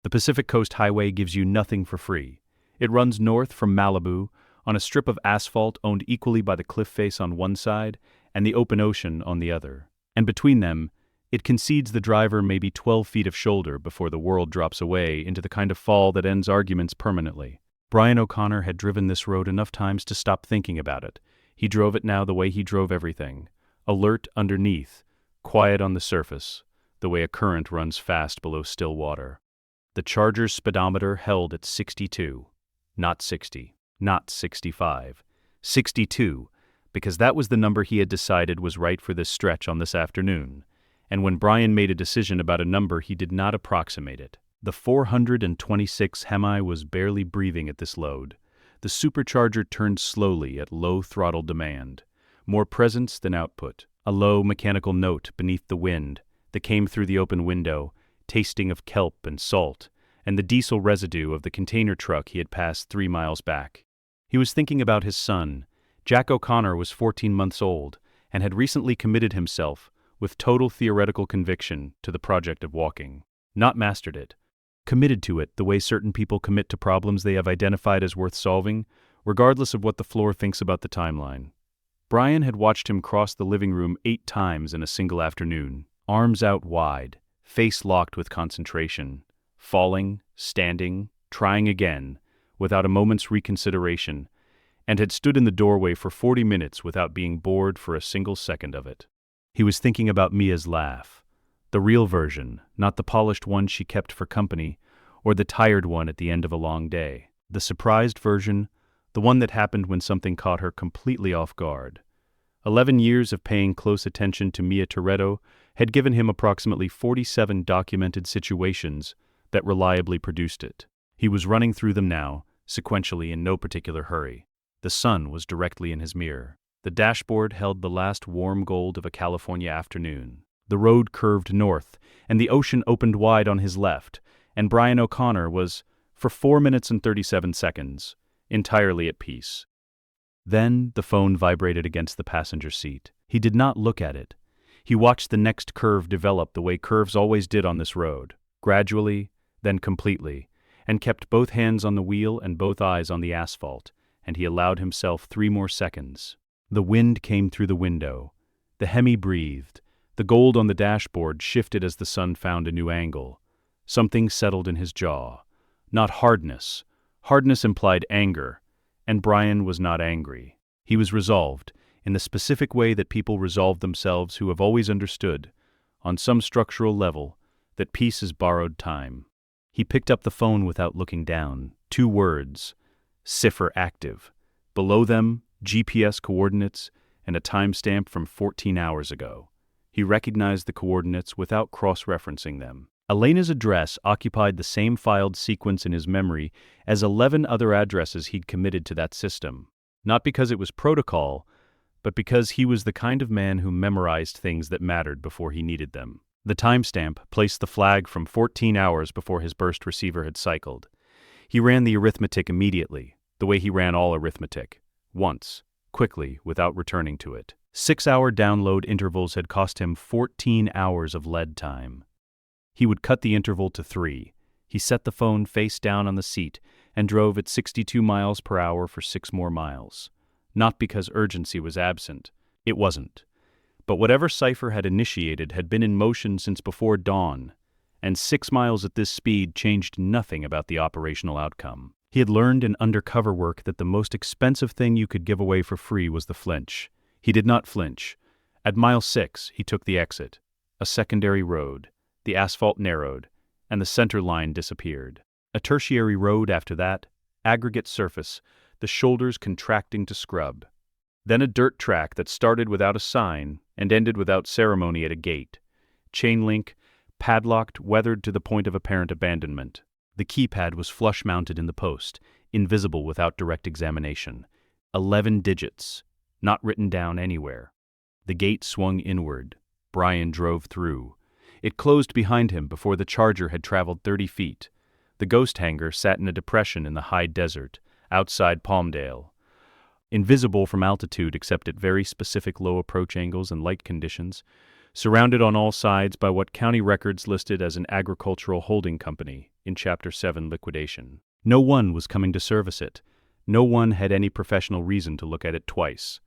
The Pacific Coast Highway gives you nothing for free. It runs north from Malibu on a strip of asphalt owned equally by the cliff face on one side and the open ocean on the other. And between them, it concedes the driver maybe 12 feet of shoulder before the world drops away into the kind of fall that ends arguments permanently. Brian O'Connor had driven this road enough times to stop thinking about it. He drove it now the way he drove everything. Alert underneath, quiet on the surface, the way a current runs fast below still water. The Charger's speedometer held at 62. Not 60. Not 65. 62, because that was the number he had decided was right for this stretch on this afternoon. And when Brian made a decision about a number, he did not approximate it. The 426 Hemi was barely breathing at this load. The supercharger turned slowly at low throttle demand. More presence than output. A low mechanical note beneath the wind that came through the open window, tasting of kelp and salt, and the diesel residue of the container truck he had passed 3 miles back. He was thinking about his son. Jack O'Connor was 14 months old and had recently committed himself, with total theoretical conviction, to the project of walking. Not mastered it. Committed to it the way certain people commit to problems they have identified as worth solving, regardless of what the floor thinks about the timeline. Brian had watched him cross the living room 8 times in a single afternoon, arms out wide, face locked with concentration, falling, standing, trying again, without a moment's reconsideration, and had stood in the doorway for 40 minutes without being bored for a single second of it. He was thinking about Mia's laugh, the real version, not the polished one she kept for company, or the tired one at the end of a long day. The surprised version, the one that happened when something caught her completely off guard. 11 years of paying close attention to Mia Toretto had given him approximately 47 documented situations that reliably produced it. He was running through them now, sequentially in no particular hurry. The sun was directly in his mirror. The dashboard held the last warm gold of a California afternoon. The road curved north, and the ocean opened wide on his left, and Brian O'Connor was, for 4 minutes and 37 seconds, entirely at peace. Then the phone vibrated against the passenger seat. He did not look at it. He watched the next curve develop the way curves always did on this road, gradually, then completely, and kept both hands on the wheel and both eyes on the asphalt, and he allowed himself 3 more seconds. The wind came through the window. The Hemi breathed. The gold on the dashboard shifted as the sun found a new angle. Something settled in his jaw. Not hardness. Hardness implied anger, and Brian was not angry. He was resolved, in the specific way that people resolve themselves who have always understood, on some structural level, that peace is borrowed time. He picked up the phone without looking down. 2 words. Cipher active. Below them, GPS coordinates and a timestamp from 14 hours ago. He recognized the coordinates without cross-referencing them. Elena's address occupied the same filed sequence in his memory as 11 other addresses he'd committed to that system. Not because it was protocol, but because he was the kind of man who memorized things that mattered before he needed them. The timestamp placed the flag from 14 hours before his burst receiver had cycled. He ran the arithmetic immediately, the way he ran all arithmetic. Once, quickly, without returning to it. 6-hour download intervals had cost him 14 hours of lead time. He would cut the interval to 3. He set the phone face down on the seat and drove at 62 miles per hour for 6 more miles. Not because urgency was absent. It wasn't. But whatever cipher had initiated had been in motion since before dawn, and 6 miles at this speed changed nothing about the operational outcome. He had learned in undercover work that the most expensive thing you could give away for free was the flinch. He did not flinch. At mile 6, he took the exit. A secondary road. The asphalt narrowed, and the center line disappeared. A tertiary road after that, aggregate surface, the shoulders contracting to scrub. Then a dirt track that started without a sign and ended without ceremony at a gate. Chain link, padlocked, weathered to the point of apparent abandonment. The keypad was flush-mounted in the post, invisible without direct examination. 11 digits, not written down anywhere. The gate swung inward. Brian drove through. It closed behind him before the Charger had traveled 30 feet. The Ghost Hangar sat in a depression in the high desert, outside Palmdale. Invisible from altitude except at very specific low approach angles and light conditions, surrounded on all sides by what county records listed as an agricultural holding company. in Chapter 7 Liquidation. No one was coming to service it. No one had any professional reason to look at it twice.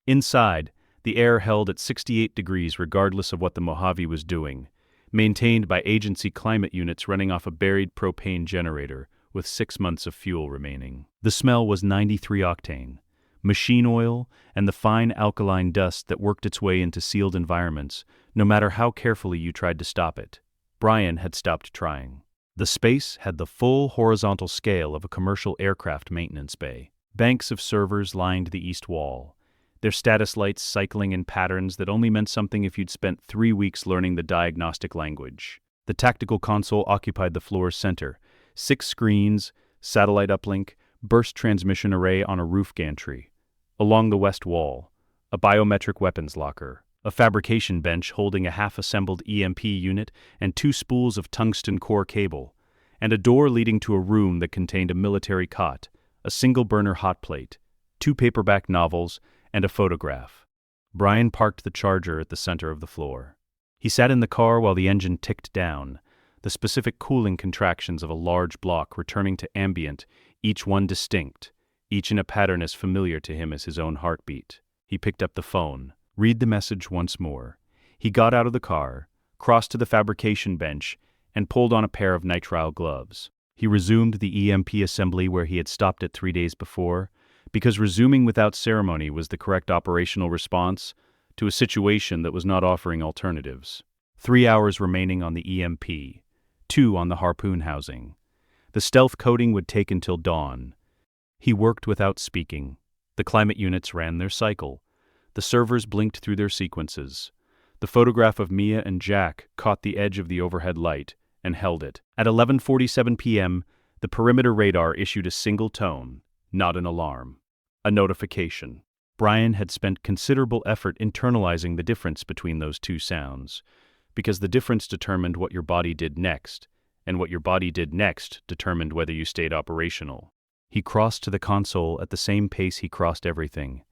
Inside, the air held at 68 degrees regardless of what the Mojave was doing, maintained by agency climate units running off a buried propane generator with 6 months of fuel remaining. The smell was 93 octane, machine oil, and the fine alkaline dust that worked its way into sealed environments, no matter how carefully you tried to stop it. Brian had stopped trying. The space had the full horizontal scale of a commercial aircraft maintenance bay. Banks of servers lined the east wall, their status lights cycling in patterns that only meant something if you'd spent 3 weeks learning the diagnostic language. The tactical console occupied the floor's center. 6 screens, satellite uplink, burst transmission array on a roof gantry. Along the west wall, a biometric weapons locker, a fabrication bench holding a half-assembled EMP unit and 2 spools of tungsten core cable, and a door leading to a room that contained a military cot, a single-burner hot plate, 2 paperback novels, and a photograph. Brian parked the Charger at the center of the floor. He sat in the car while the engine ticked down, the specific cooling contractions of a large block returning to ambient, each one distinct, each in a pattern as familiar to him as his own heartbeat. He picked up the phone, read the message once more. He got out of the car, crossed to the fabrication bench, and pulled on a pair of nitrile gloves. He resumed the EMP assembly where he had stopped it 3 days before, because resuming without ceremony was the correct operational response to a situation that was not offering alternatives. 3 hours remaining on the EMP, 2 on the harpoon housing. The stealth coating would take until dawn. He worked without speaking. The climate units ran their cycle. The servers blinked through their sequences. The photograph of Mia and Jack caught the edge of the overhead light and held it. At 11:47 p.m., the perimeter radar issued a single tone, not an alarm. A notification. Brian had spent considerable effort internalizing the difference between those 2 sounds, because the difference determined what your body did next, and what your body did next determined whether you stayed operational. He crossed to the console at the same pace he crossed everything.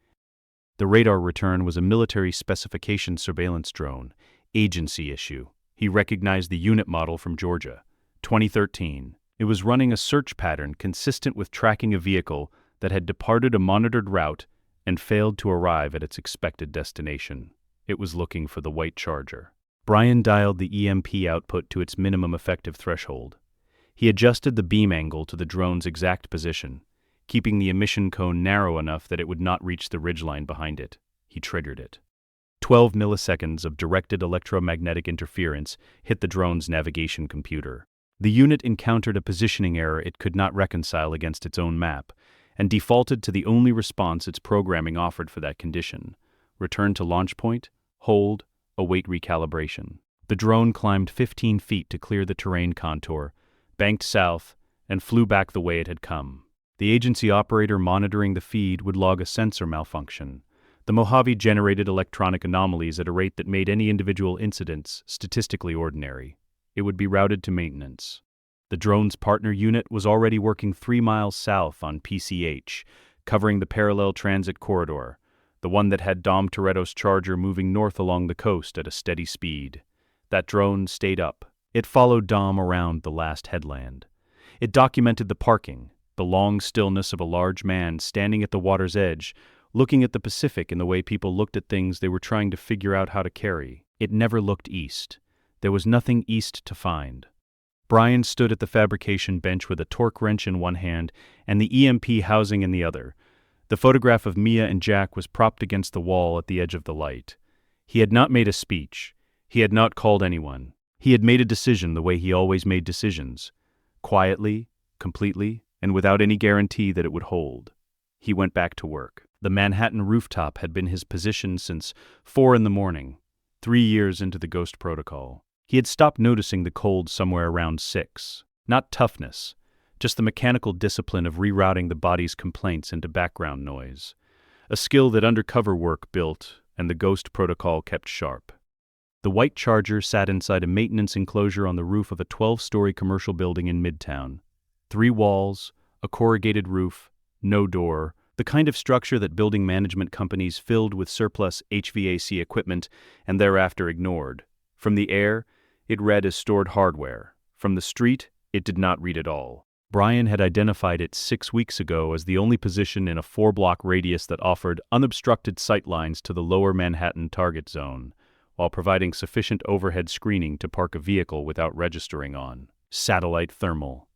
The radar return was a military specification surveillance drone, agency issue. He recognized the unit model from Georgia, 2013. It was running a search pattern consistent with tracking a vehicle that had departed a monitored route and failed to arrive at its expected destination. It was looking for the white Charger. Brian dialed the EMP output to its minimum effective threshold. He adjusted the beam angle to the drone's exact position, keeping the emission cone narrow enough that it would not reach the ridgeline behind it. He triggered it. 12 milliseconds of directed electromagnetic interference hit the drone's navigation computer. The unit encountered a positioning error it could not reconcile against its own map, and defaulted to the only response its programming offered for that condition: return to launch point, hold, await recalibration. The drone climbed 15 feet to clear the terrain contour, banked south, and flew back the way it had come. The agency operator monitoring the feed would log a sensor malfunction. The Mojave generated electronic anomalies at a rate that made any individual incidents statistically ordinary. It would be routed to maintenance. The drone's partner unit was already working 3 miles south on PCH, covering the parallel transit corridor, the one that had Dom Toretto's Charger moving north along the coast at a steady speed. That drone stayed up. It followed Dom around the last headland. It documented the parking, the long stillness of a large man standing at the water's edge, looking at the Pacific in the way people looked at things they were trying to figure out how to carry. It never looked east. There was nothing east to find. Brian stood at the fabrication bench with a torque wrench in one hand and the EMP housing in the other. The photograph of Mia and Jack was propped against the wall at the edge of the light. He had not made a speech. He had not called anyone. He had made a decision the way he always made decisions, quietly, completely, and without any guarantee that it would hold. He went back to work. The Manhattan rooftop had been his position since 4 a.m, 3 years into the Ghost protocol. He had stopped noticing the cold somewhere around 6. Not toughness, just the mechanical discipline of rerouting the body's complaints into background noise, a skill that undercover work built and the Ghost protocol kept sharp. The white Charger sat inside a maintenance enclosure on the roof of a 12-story commercial building in Midtown. 3 walls, a corrugated roof, no door, the kind of structure that building management companies filled with surplus HVAC equipment and thereafter ignored. From the air, it read as stored hardware. From the street, It did not read at all. Brian had identified it 6 weeks ago as the only position in a 4-block radius that offered unobstructed sightlines to the lower Manhattan target zone, while providing sufficient overhead screening to park a vehicle without registering on. Satellite thermal.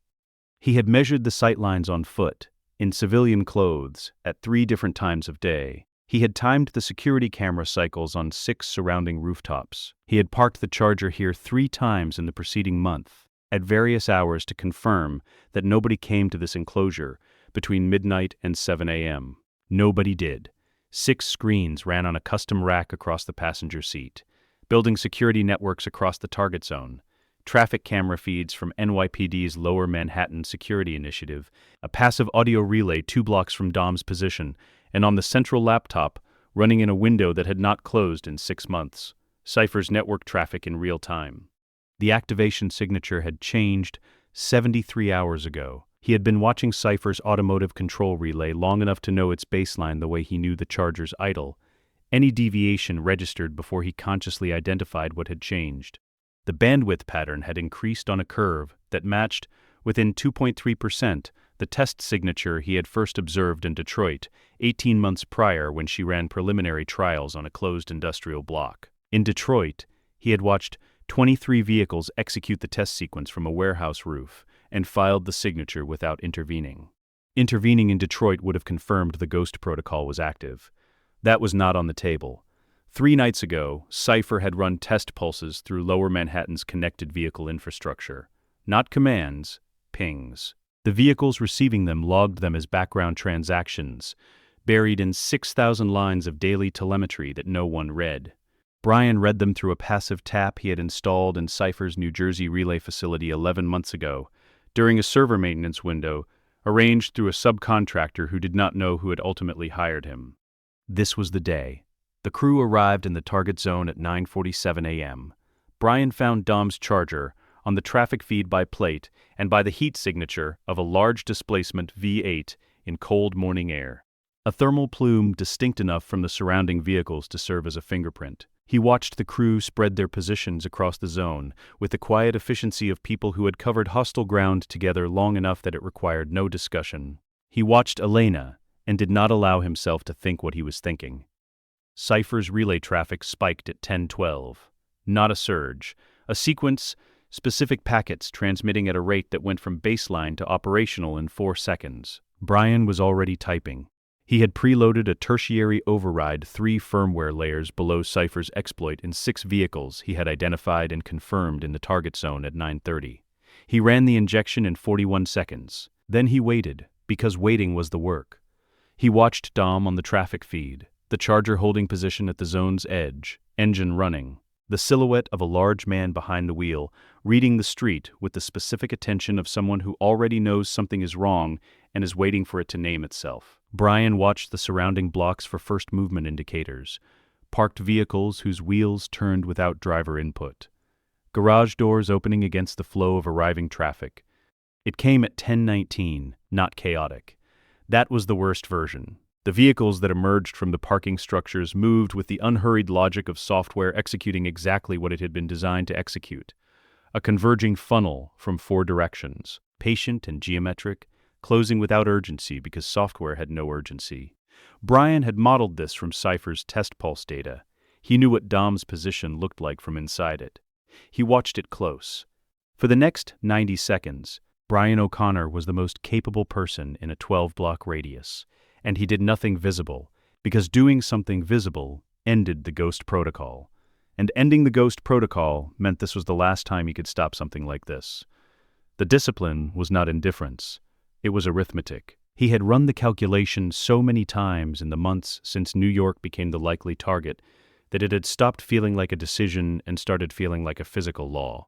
He had measured the sightlines on foot, in civilian clothes, at 3 different times of day. He had timed the security camera cycles on 6 surrounding rooftops. He had parked the Charger here 3 times in the preceding month, at various hours to confirm that nobody came to this enclosure between midnight and 7 a.m. Nobody did. 6 screens ran on a custom rack across the passenger seat, building security networks across the target zone, traffic camera feeds from NYPD's Lower Manhattan Security Initiative, a passive audio relay 2 blocks from Dom's position, and on the central laptop, running in a window that had not closed in 6 months, Cypher's network traffic in real time. The activation signature had changed 73 hours ago. He had been watching Cypher's automotive control relay long enough to know its baseline the way he knew the Charger's idle. Any deviation registered before he consciously identified what had changed. The bandwidth pattern had increased on a curve that matched, within 2.3%, the test signature he had first observed in Detroit 18 months prior when she ran preliminary trials on a closed industrial block. In Detroit, he had watched 23 vehicles execute the test sequence from a warehouse roof and filed the signature without intervening. Intervening in Detroit would have confirmed the Ghost protocol was active. That was not on the table. 3 nights ago, Cypher had run test pulses through Lower Manhattan's connected vehicle infrastructure. Not commands, pings. The vehicles receiving them logged them as background transactions, buried in 6,000 lines of daily telemetry that no one read. Brian read them through a passive tap he had installed in Cypher's New Jersey relay facility 11 months ago, during a server maintenance window arranged through a subcontractor who did not know who had ultimately hired him. This was the day. The crew arrived in the target zone at 9:47 a.m. Brian found Dom's Charger on the traffic feed by plate and by the heat signature of a large displacement V8 in cold morning air. A thermal plume distinct enough from the surrounding vehicles to serve as a fingerprint. He watched the crew spread their positions across the zone with the quiet efficiency of people who had covered hostile ground together long enough that it required no discussion. He watched Elena and did not allow himself to think what he was thinking. Cypher's relay traffic spiked at 10:12. Not a surge. A sequence, specific packets transmitting at a rate that went from baseline to operational in 4 seconds. Brian was already typing. He had preloaded a tertiary override 3 firmware layers below Cypher's exploit in 6 vehicles he had identified and confirmed in the target zone at 9:30. He ran the injection in 41 seconds. Then he waited, because waiting was the work. He watched Dom on the traffic feed, the Charger holding position at the zone's edge, engine running. The silhouette of a large man behind the wheel, reading the street with the specific attention of someone who already knows something is wrong and is waiting for it to name itself. Brian watched the surrounding blocks for first movement indicators, parked vehicles whose wheels turned without driver input, garage doors opening against the flow of arriving traffic. It came at 10:19, not chaotic. That was the worst version. The vehicles that emerged from the parking structures moved with the unhurried logic of software executing exactly what it had been designed to execute. A converging funnel from 4 directions, patient and geometric, closing without urgency because software had no urgency. Brian had modeled this from Cypher's test pulse data. He knew what Dom's position looked like from inside it. He watched it close. For the next 90 seconds, Brian O'Connor was the most capable person in a 12-block radius. And he did nothing visible, because doing something visible ended the Ghost protocol. And ending the Ghost protocol meant this was the last time he could stop something like this. The discipline was not indifference. It was arithmetic. He had run the calculation so many times in the months since New York became the likely target that it had stopped feeling like a decision and started feeling like a physical law.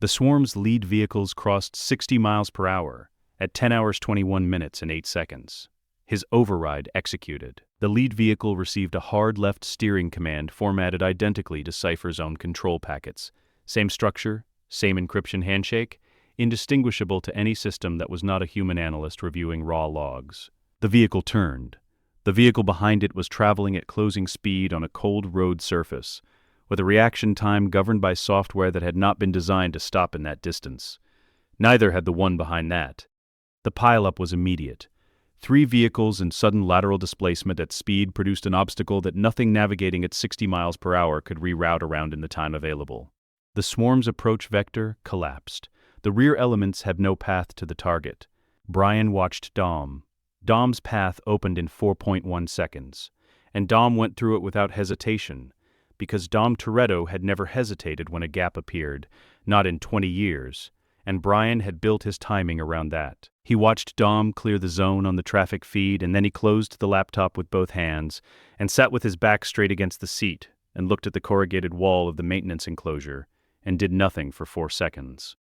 The swarm's lead vehicles crossed 60 miles per hour at 10 hours 21 minutes and 8 seconds. His override executed. The lead vehicle received a hard left steering command formatted identically to Cypher's own control packets. Same structure, same encryption handshake, indistinguishable to any system that was not a human analyst reviewing raw logs. The vehicle turned. The vehicle behind it was traveling at closing speed on a cold road surface, with a reaction time governed by software that had not been designed to stop in that distance. Neither had the one behind that. The pileup was immediate. 3 vehicles in sudden lateral displacement at speed produced an obstacle that nothing navigating at 60 miles per hour could reroute around in the time available. The swarm's approach vector collapsed. The rear elements had no path to the target. Brian watched Dom. Dom's path opened in 4.1 seconds, and Dom went through it without hesitation, because Dom Toretto had never hesitated when a gap appeared, not in 20 years, and Brian had built his timing around that. He watched Dom clear the zone on the traffic feed, and then he closed the laptop with both hands and sat with his back straight against the seat and looked at the corrugated wall of the maintenance enclosure and did nothing for 4 seconds.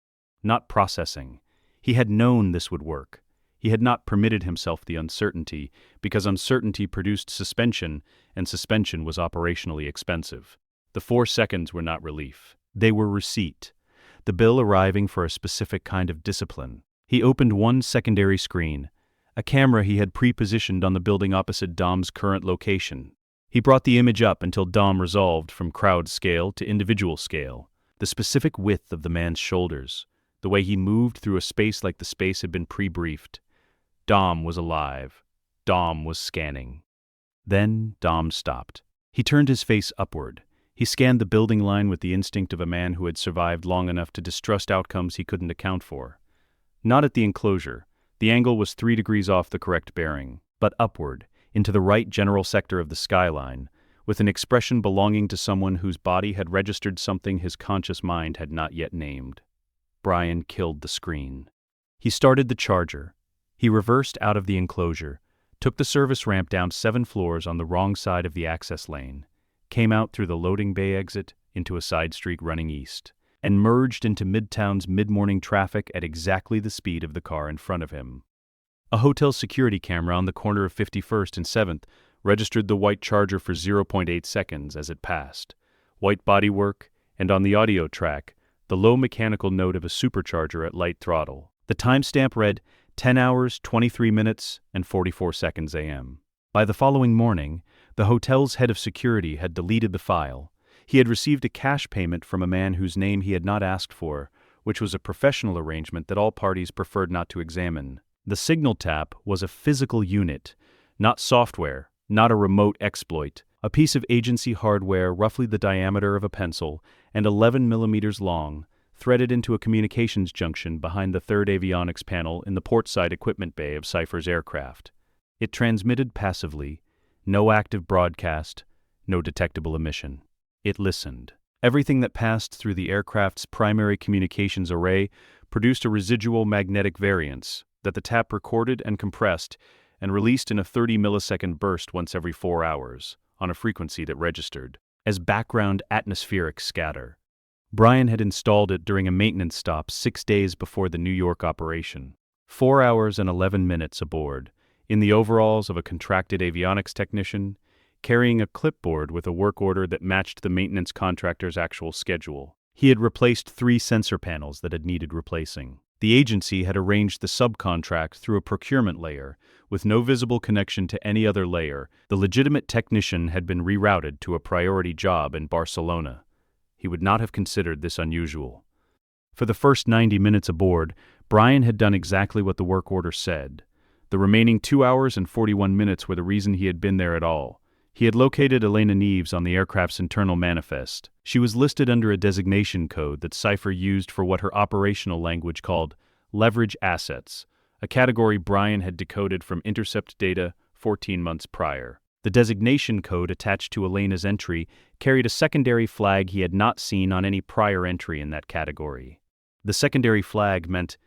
Not processing. He had known this would work. He had not permitted himself the uncertainty, because uncertainty produced suspension, and suspension was operationally expensive. The 4 seconds were not relief. They were receipt. The bill arriving for a specific kind of discipline. He opened one secondary screen, a camera he had pre-positioned on the building opposite Dom's current location. He brought the image up until Dom resolved from crowd scale to individual scale, the specific width of the man's shoulders, the way he moved through a space like the space had been pre-briefed. Dom was alive. Dom was scanning. Then Dom stopped. He turned his face upward. He scanned the building line with the instinct of a man who had survived long enough to distrust outcomes he couldn't account for. Not at the enclosure. The angle was 3 degrees off the correct bearing, but upward, into the right general sector of the skyline, with an expression belonging to someone whose body had registered something his conscious mind had not yet named. Brian killed the screen. He started the charger. He reversed out of the enclosure, took the service ramp down 7 floors on the wrong side of the access lane, came out through the loading bay exit into a side street running east, and merged into Midtown's mid-morning traffic at exactly the speed of the car in front of him. A hotel security camera on the corner of 51st and 7th registered the white Charger for 0.8 seconds as it passed. White bodywork, and on the audio track, the low mechanical note of a supercharger at light throttle. The timestamp read 10 hours, 23 minutes, and 44 seconds a.m. By the following morning, the hotel's head of security had deleted the file. He had received a cash payment from a man whose name he had not asked for, which was a professional arrangement that all parties preferred not to examine. The signal tap was a physical unit, not software, not a remote exploit, a piece of agency hardware roughly the diameter of a pencil and 11 millimeters long, threaded into a communications junction behind the 3rd avionics panel in the portside equipment bay of Cypher's aircraft. It transmitted passively, no active broadcast, no detectable emission. It listened. Everything that passed through the aircraft's primary communications array produced a residual magnetic variance that the tap recorded and compressed and released in a 30-millisecond burst once every 4 hours, on a frequency that registered as background atmospheric scatter. Brian had installed it during a maintenance stop 6 days before the New York operation. 4 hours and 11 minutes aboard, in the overalls of a contracted avionics technician, carrying a clipboard with a work order that matched the maintenance contractor's actual schedule. He had replaced 3 sensor panels that had needed replacing. The agency had arranged the subcontract through a procurement layer, with no visible connection to any other layer. The legitimate technician had been rerouted to a priority job in Barcelona. He would not have considered this unusual. For the first 90 minutes aboard, Brian had done exactly what the work order said. The remaining 2 hours and 41 minutes were the reason he had been there at all. He had located Elena Neves on the aircraft's internal manifest. She was listed under a designation code that Cypher used for what her operational language called leverage assets, a category Brian had decoded from intercept data 14 months prior. The designation code attached to Elena's entry carried a secondary flag he had not seen on any prior entry in that category. The secondary flag meant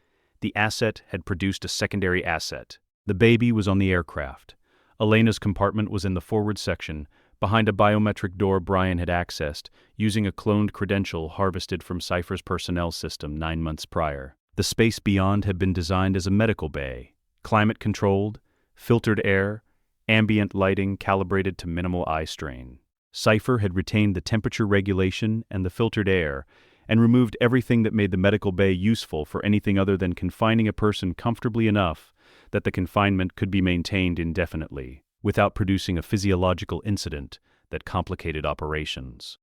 the asset had produced a secondary asset. The baby was on the aircraft. Elena's compartment was in the forward section, behind a biometric door Brian had accessed, using a cloned credential harvested from Cypher's personnel system 9 months prior. The space beyond had been designed as a medical bay, climate-controlled, filtered air, ambient lighting calibrated to minimal eye strain. Cypher had retained the temperature regulation and the filtered air, and removed everything that made the medical bay useful for anything other than confining a person comfortably enough that the confinement could be maintained indefinitely, without producing a physiological incident that complicated operations.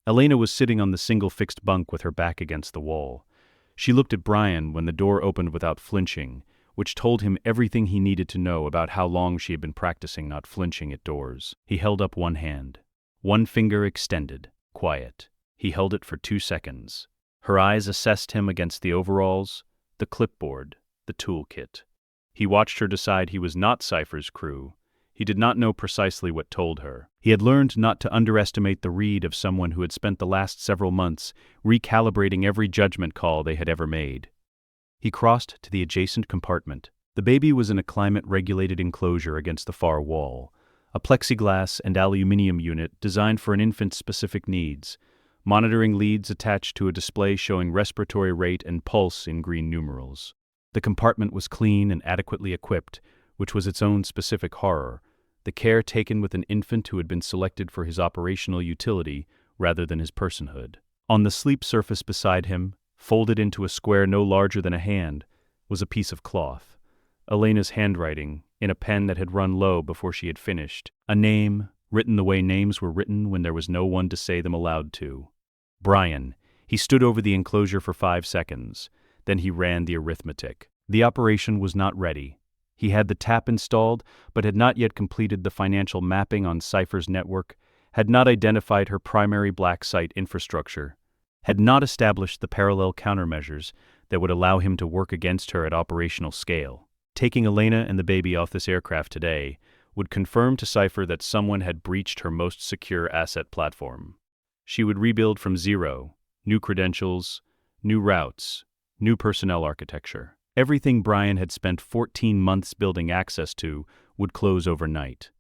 Elena was sitting on the single fixed bunk with her back against the wall. She looked at Brian when the door opened without flinching, which told him everything he needed to know about how long she had been practicing not flinching at doors. He held up one hand. One finger extended. Quiet. He held it for 2 seconds. Her eyes assessed him against the overalls, the clipboard, the toolkit. He watched her decide he was not Cypher's crew. He did not know precisely what told her. He had learned not to underestimate the read of someone who had spent the last several months recalibrating every judgment call they had ever made. He crossed to the adjacent compartment. The baby was in a climate-regulated enclosure against the far wall, a plexiglass and aluminium unit designed for an infant's specific needs, monitoring leads attached to a display showing respiratory rate and pulse in green numerals. The compartment was clean and adequately equipped, which was its own specific horror, the care taken with an infant who had been selected for his operational utility rather than his personhood. On the sleep surface beside him, folded into a square no larger than a hand, was a piece of cloth. Elena's handwriting, in a pen that had run low before she had finished. A name, written the way names were written when there was no one to say them aloud to. Brian. He stood over the enclosure for 5 seconds. Then he ran the arithmetic. The operation was not ready. He had the tap installed, but had not yet completed the financial mapping on Cypher's network, had not identified her primary black site infrastructure, had not established the parallel countermeasures that would allow him to work against her at operational scale. Taking Elena and the baby off this aircraft today would confirm to Cypher that someone had breached her most secure asset platform. She would rebuild from zero, new credentials, new routes, new personnel architecture. Everything Brian had spent 14 months building access to would close overnight.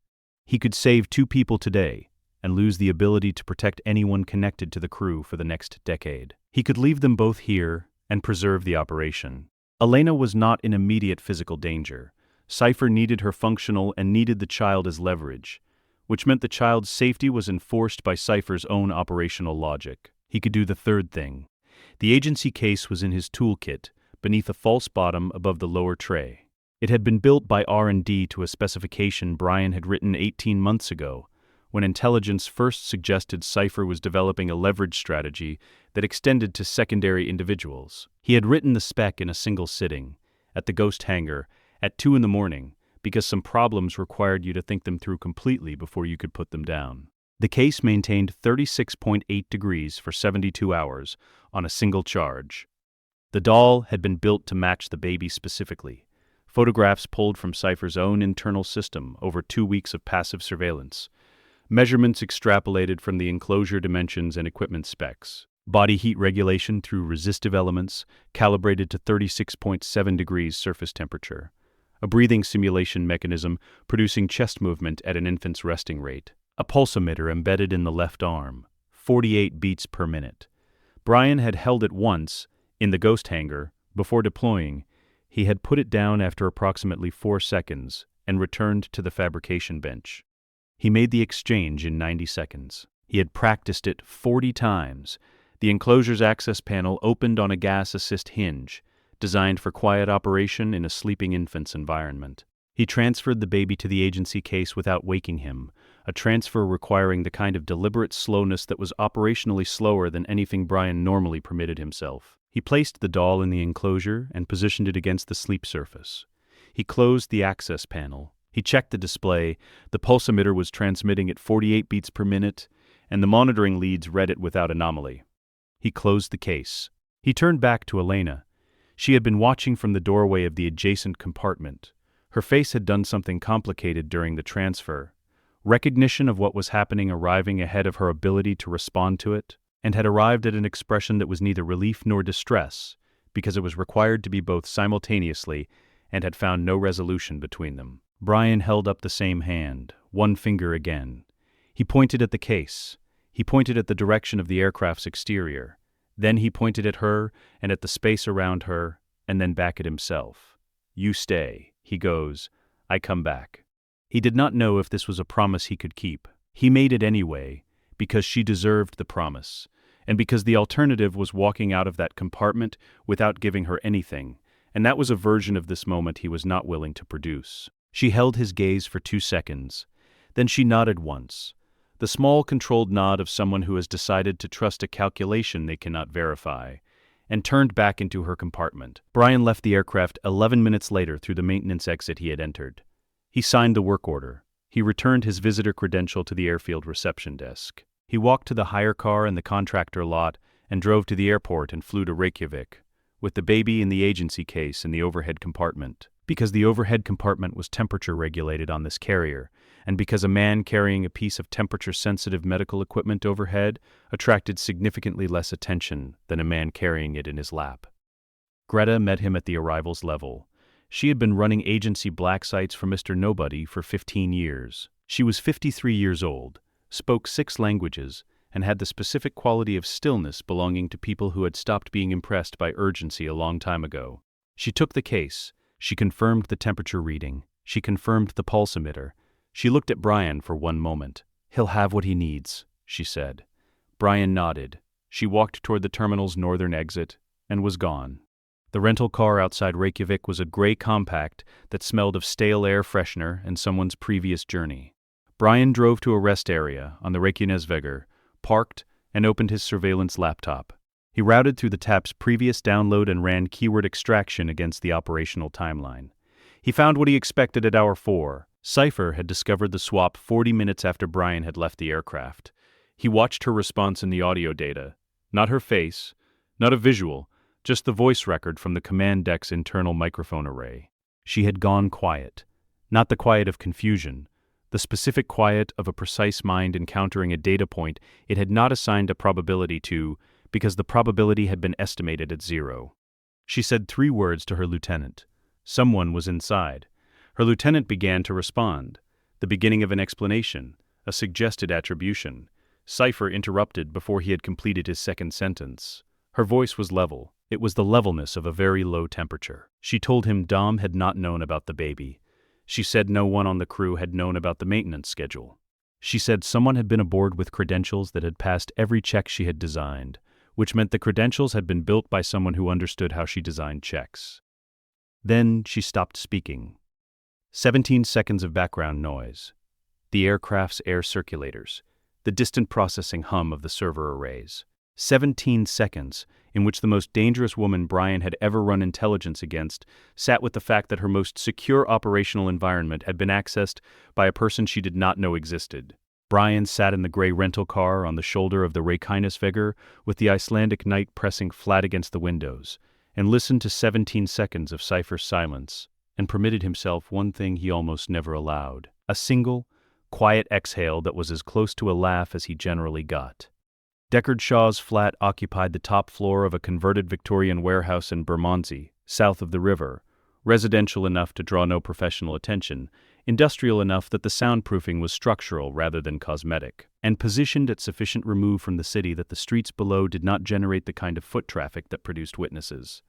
He could save 2 people today and lose the ability to protect anyone connected to the crew for the next decade. He could leave them both here and preserve the operation. Elena was not in immediate physical danger. Cypher needed her functional and needed the child as leverage, which meant the child's safety was enforced by Cypher's own operational logic. He could do the third thing. The agency case was in his toolkit, beneath a false bottom above the lower tray. It had been built by R&D to a specification Brian had written 18 months ago, when intelligence first suggested Cypher was developing a leverage strategy that extended to secondary individuals. He had written the spec in a single sitting, at the Ghost Hangar, at 2 a.m, because some problems required you to think them through completely before you could put them down. The case maintained 36.8 degrees for 72 hours on a single charge. The doll had been built to match the baby specifically. Photographs pulled from Cypher's own internal system over 2 weeks of passive surveillance. Measurements extrapolated from the enclosure dimensions and equipment specs. Body heat regulation through resistive elements, calibrated to 36.7 degrees surface temperature. A breathing simulation mechanism producing chest movement at an infant's resting rate. A pulsometer embedded in the left arm, 48 beats per minute. Brian had held it once, in the Ghost Hangar, before deploying. He had put it down after approximately 4 seconds and returned to the fabrication bench. He made the exchange in 90 seconds. He had practiced it 40 times. The enclosure's access panel opened on a gas assist hinge, designed for quiet operation in a sleeping infant's environment. He transferred the baby to the agency case without waking him, a transfer requiring the kind of deliberate slowness that was operationally slower than anything Brian normally permitted himself. He placed the doll in the enclosure and positioned it against the sleep surface. He closed the access panel. He checked the display. The pulsometer was transmitting at 48 beats per minute, and the monitoring leads read it without anomaly. He closed the case. He turned back to Elena. She had been watching from the doorway of the adjacent compartment. Her face had done something complicated during the transfer. Recognition of what was happening arriving ahead of her ability to respond to it, and had arrived at an expression that was neither relief nor distress, because it was required to be both simultaneously and had found no resolution between them. Brian held up the same hand, one finger again. He pointed at the case. He pointed at the direction of the aircraft's exterior. Then he pointed at her and at the space around her, and then back at himself. "You stay," he goes. "I come back." He did not know if this was a promise he could keep. He made it anyway, because she deserved the promise, and because the alternative was walking out of that compartment without giving her anything, and that was a version of this moment he was not willing to produce. She held his gaze for 2 seconds. Then she nodded once. The small, controlled nod of someone who has decided to trust a calculation they cannot verify, and turned back into her compartment. Brian left the aircraft 11 minutes later through the maintenance exit he had entered. He signed the work order. He returned his visitor credential to the airfield reception desk. He walked to the hire car in the contractor lot and drove to the airport and flew to Reykjavik, with the baby in the agency case in the overhead compartment. Because the overhead compartment was temperature regulated on this carrier, and because a man carrying a piece of temperature-sensitive medical equipment overhead attracted significantly less attention than a man carrying it in his lap. Greta met him at the arrivals level. She had been running agency black sites for Mr. Nobody for 15 years. She was 53 years old, spoke 6 languages, and had the specific quality of stillness belonging to people who had stopped being impressed by urgency a long time ago. She took the case. She confirmed the temperature reading. She confirmed the pulse emitter. She looked at Brian for one moment. "He'll have what he needs," she said. Brian nodded. She walked toward the terminal's northern exit and was gone. The rental car outside Reykjavik was a gray compact that smelled of stale air freshener and someone's previous journey. Brian drove to a rest area on the Reykjanesvegur, parked, and opened his surveillance laptop. He routed through the tap's previous download and ran keyword extraction against the operational timeline. He found what he expected at hour 4. Cypher had discovered the swap 40 minutes after Brian had left the aircraft. He watched her response in the audio data. Not her face, not a visual, just the voice record from the command deck's internal microphone array. She had gone quiet. Not the quiet of confusion, the specific quiet of a precise mind encountering a data point it had not assigned a probability to, because the probability had been estimated at 0. She said 3 words to her lieutenant. Someone was inside. Her lieutenant began to respond. The beginning of an explanation, a suggested attribution. Cypher interrupted before he had completed his second sentence. Her voice was level. It was the levelness of a very low temperature. She told him Dom had not known about the baby. She said no one on the crew had known about the maintenance schedule. She said someone had been aboard with credentials that had passed every check she had designed, which meant the credentials had been built by someone who understood how she designed checks. Then she stopped speaking. 17 seconds of background noise. The aircraft's air circulators. The distant processing hum of the server arrays. 17 seconds in which the most dangerous woman Brian had ever run intelligence against sat with the fact that her most secure operational environment had been accessed by a person she did not know existed. Brian sat in the gray rental car on the shoulder of the Reykjanesvegur with the Icelandic night pressing flat against the windows, and listened to 17 seconds of Cypher's silence, and permitted himself one thing he almost never allowed: a single, quiet exhale that was as close to a laugh as he generally got. Deckard Shaw's flat occupied the top floor of a converted Victorian warehouse in Bermondsey, south of the river, residential enough to draw no professional attention, industrial enough that the soundproofing was structural rather than cosmetic, and positioned at sufficient remove from the city that the streets below did not generate the kind of foot traffic that produced witnesses.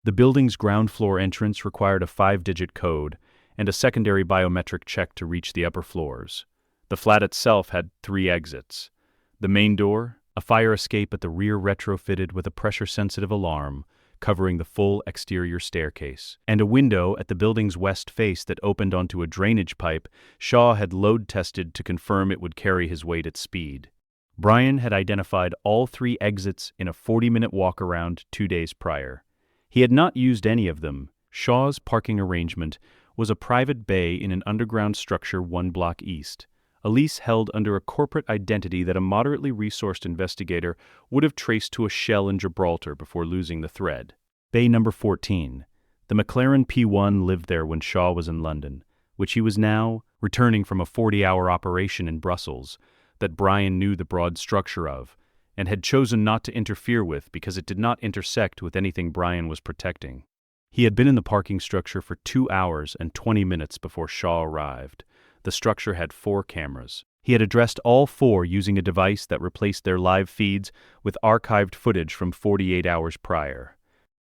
The building's ground floor entrance required a 5-digit code and a secondary biometric check to reach the upper floors. The flat itself had 3 exits. The main door, a fire escape at the rear retrofitted with a pressure-sensitive alarm covering the full exterior staircase, and a window at the building's west face that opened onto a drainage pipe Shaw had load-tested to confirm it would carry his weight at speed. Brian had identified all 3 exits in a 40-minute walk-around 2 days prior. He had not used any of them. Shaw's parking arrangement was a private bay in an underground structure 1 block east, a lease held under a corporate identity that a moderately resourced investigator would have traced to a shell in Gibraltar before losing the thread. Bay number 14. The McLaren P1 lived there when Shaw was in London, which he was now returning from a 40-hour operation in Brussels that Brian knew the broad structure of, and had chosen not to interfere with because it did not intersect with anything Brian was protecting. He had been in the parking structure for 2 hours and 20 minutes before Shaw arrived. The structure had 4 cameras. He had addressed all 4 using a device that replaced their live feeds with archived footage from 48 hours prior.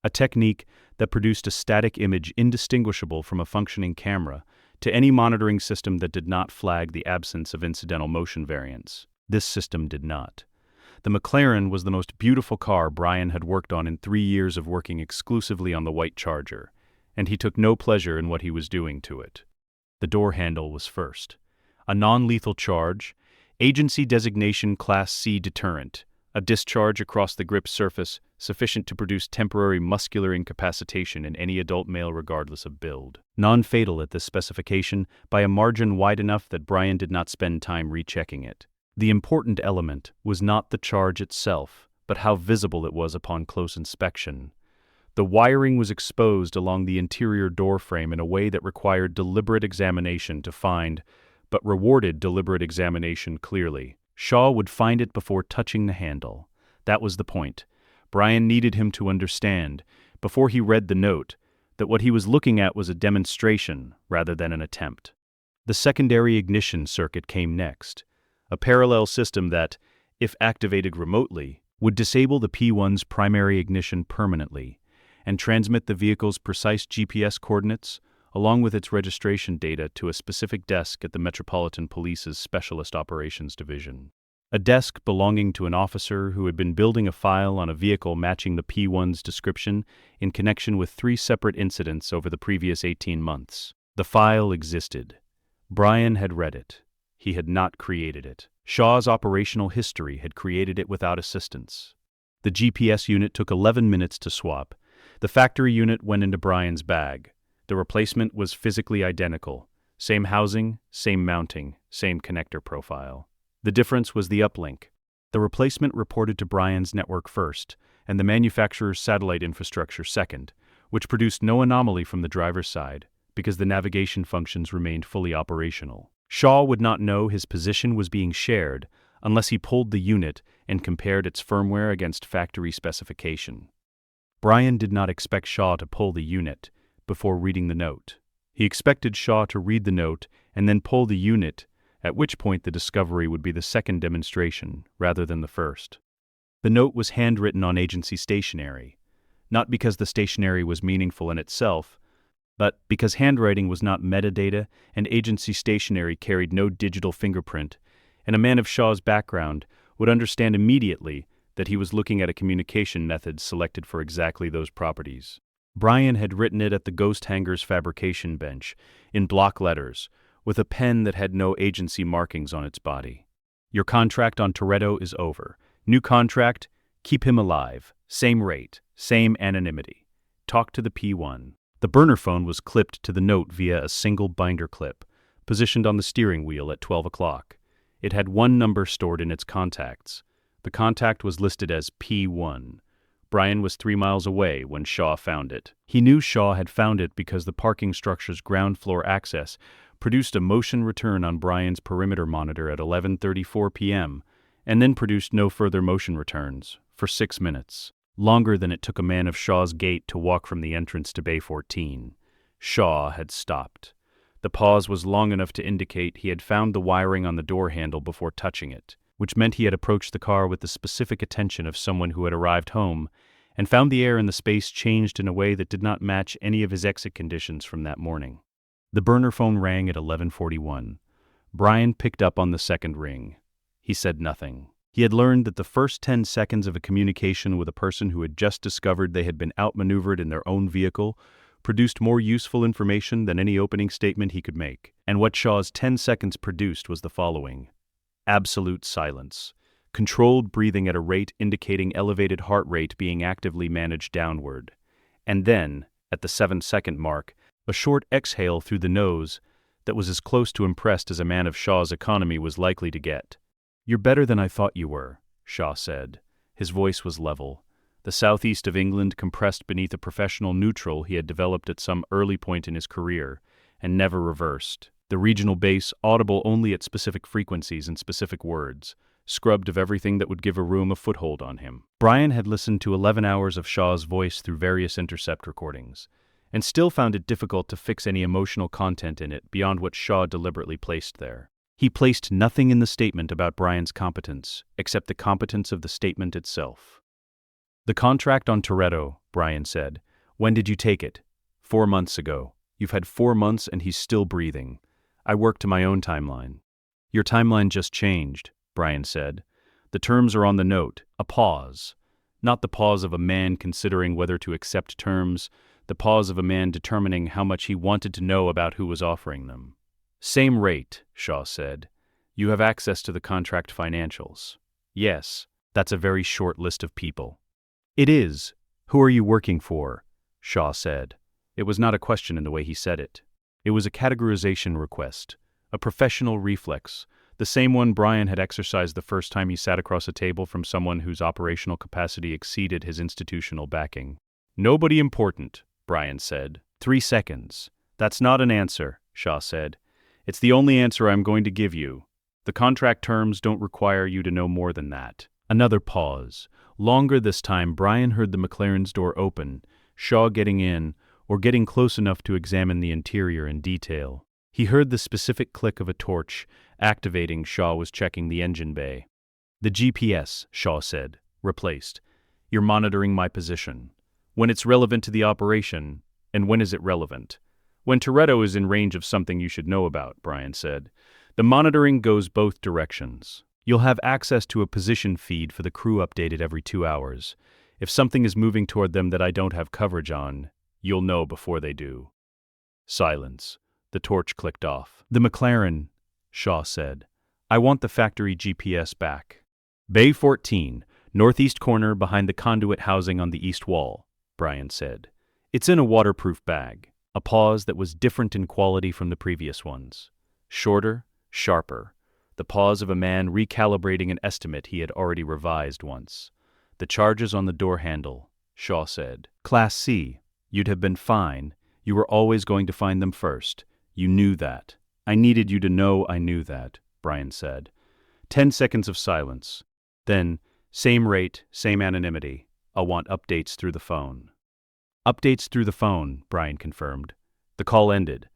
A technique that produced a static image indistinguishable from a functioning camera to any monitoring system that did not flag the absence of incidental motion variance. This system did not. The McLaren was the most beautiful car Brian had worked on in 3 years of working exclusively on the white Charger, and he took no pleasure in what he was doing to it. The door handle was first. A non-lethal charge, agency designation Class C deterrent, a discharge across the grip surface sufficient to produce temporary muscular incapacitation in any adult male regardless of build. Non-fatal at this specification by a margin wide enough that Brian did not spend time rechecking it. The important element was not the charge itself, but how visible it was upon close inspection. The wiring was exposed along the interior doorframe in a way that required deliberate examination to find, but rewarded deliberate examination clearly. Shaw would find it before touching the handle. That was the point. Brian needed him to understand, before he read the note, that what he was looking at was a demonstration rather than an attempt. The secondary ignition circuit came next, a parallel system that, if activated remotely, would disable the P1's primary ignition permanently and transmit the vehicle's precise GPS coordinates along with its registration data to a specific desk at the Metropolitan Police's Specialist Operations Division. A desk belonging to an officer who had been building a file on a vehicle matching the P1's description in connection with 3 separate incidents over the previous 18 months. The file existed. Brian had read it. He had not created it. Shaw's operational history had created it without assistance. The GPS unit took 11 minutes to swap. The factory unit went into Brian's bag. The replacement was physically identical. Same housing, same mounting, same connector profile. The difference was the uplink. The replacement reported to Brian's network first, and the manufacturer's satellite infrastructure second, which produced no anomaly from the driver's side, because the navigation functions remained fully operational. Shaw would not know his position was being shared unless he pulled the unit and compared its firmware against factory specification. Brian did not expect Shaw to pull the unit before reading the note. He expected Shaw to read the note and then pull the unit, at which point the discovery would be the second demonstration rather than the first. The note was handwritten on agency stationery, not because the stationery was meaningful in itself, but because handwriting was not metadata and agency stationery carried no digital fingerprint, and a man of Shaw's background would understand immediately that he was looking at a communication method selected for exactly those properties. Brian had written it at the Ghost Hangar's fabrication bench, in block letters, with a pen that had no agency markings on its body. Your contract on Toretto is over. New contract, keep him alive. Same rate, same anonymity. Talk to the P1. The burner phone was clipped to the note via a single binder clip, positioned on the steering wheel at 12 o'clock. It had one number stored in its contacts. The contact was listed as P1. Brian was 3 miles away when Shaw found it. He knew Shaw had found it because the parking structure's ground floor access produced a motion return on Brian's perimeter monitor at 11:34 p.m., and then produced no further motion returns, for 6 minutes, longer than it took a man of Shaw's gait to walk from the entrance to Bay 14. Shaw had stopped. The pause was long enough to indicate he had found the wiring on the door handle before touching it, which meant he had approached the car with the specific attention of someone who had arrived home and found the air in the space changed in a way that did not match any of his exit conditions from that morning. The burner phone rang at 11:41. Brian picked up on the second ring. He said nothing. He had learned that the first 10 seconds of a communication with a person who had just discovered they had been outmaneuvered in their own vehicle produced more useful information than any opening statement he could make. And what Shaw's 10 seconds produced was the following: absolute silence, controlled breathing at a rate indicating elevated heart rate being actively managed downward, and then, at the 7-second mark, a short exhale through the nose that was as close to impressed as a man of Shaw's economy was likely to get. "You're better than I thought you were," Shaw said. His voice was level. The southeast of England compressed beneath a professional neutral he had developed at some early point in his career, and never reversed. The regional bass audible only at specific frequencies and specific words, scrubbed of everything that would give a room a foothold on him. Brian had listened to 11 hours of Shaw's voice through various intercept recordings, and still found it difficult to fix any emotional content in it beyond what Shaw deliberately placed there. He placed nothing in the statement about Brian's competence, except the competence of the statement itself. "The contract on Toretto," Brian said. "When did you take it?" 4 months ago. You've had 4 months and he's still breathing. I work to my own timeline." "Your timeline just changed," Brian said. "The terms are on the note. A pause. Not the pause of a man considering whether to accept terms, the pause of a man determining how much he wanted to know about who was offering them." "Same rate," Shaw said. "You have access to the contract financials." "Yes, that's a very short list of people." "It is. Who are you working for?" Shaw said. It was not a question in the way he said it. It was a categorization request, a professional reflex, the same one Brian had exercised the first time he sat across a table from someone whose operational capacity exceeded his institutional backing. "Nobody important," Brian said. 3 seconds. "That's not an answer," Shaw said. "It's the only answer I'm going to give you. The contract terms don't require you to know more than that." Another pause. Longer this time, Brian heard the McLaren's door open, Shaw getting in, or getting close enough to examine the interior in detail. He heard the specific click of a torch, activating. Shaw was checking the engine bay. "The GPS," Shaw said, replaced. "You're monitoring my position. When it's relevant to the operation, and when is it relevant?" "When Toretto is in range of something you should know about," Brian said. "The monitoring goes both directions. You'll have access to a position feed for the crew updated every 2 hours. If something is moving toward them that I don't have coverage on, you'll know before they do." Silence. The torch clicked off. "The McLaren," Shaw said. "I want the factory GPS back." "Bay 14, northeast corner behind the conduit housing on the east wall," Brian said. "It's in a waterproof bag." A pause that was different in quality from the previous ones. Shorter, sharper. The pause of a man recalibrating an estimate he had already revised once. "The charges on the door handle," Shaw said. "Class C. You'd have been fine. You were always going to find them first. You knew that." "I needed you to know I knew that," Brian said. 10 seconds of silence. Then, "Same rate, same anonymity. I'll want updates through the phone." "Updates through the phone," Brian confirmed. The call ended.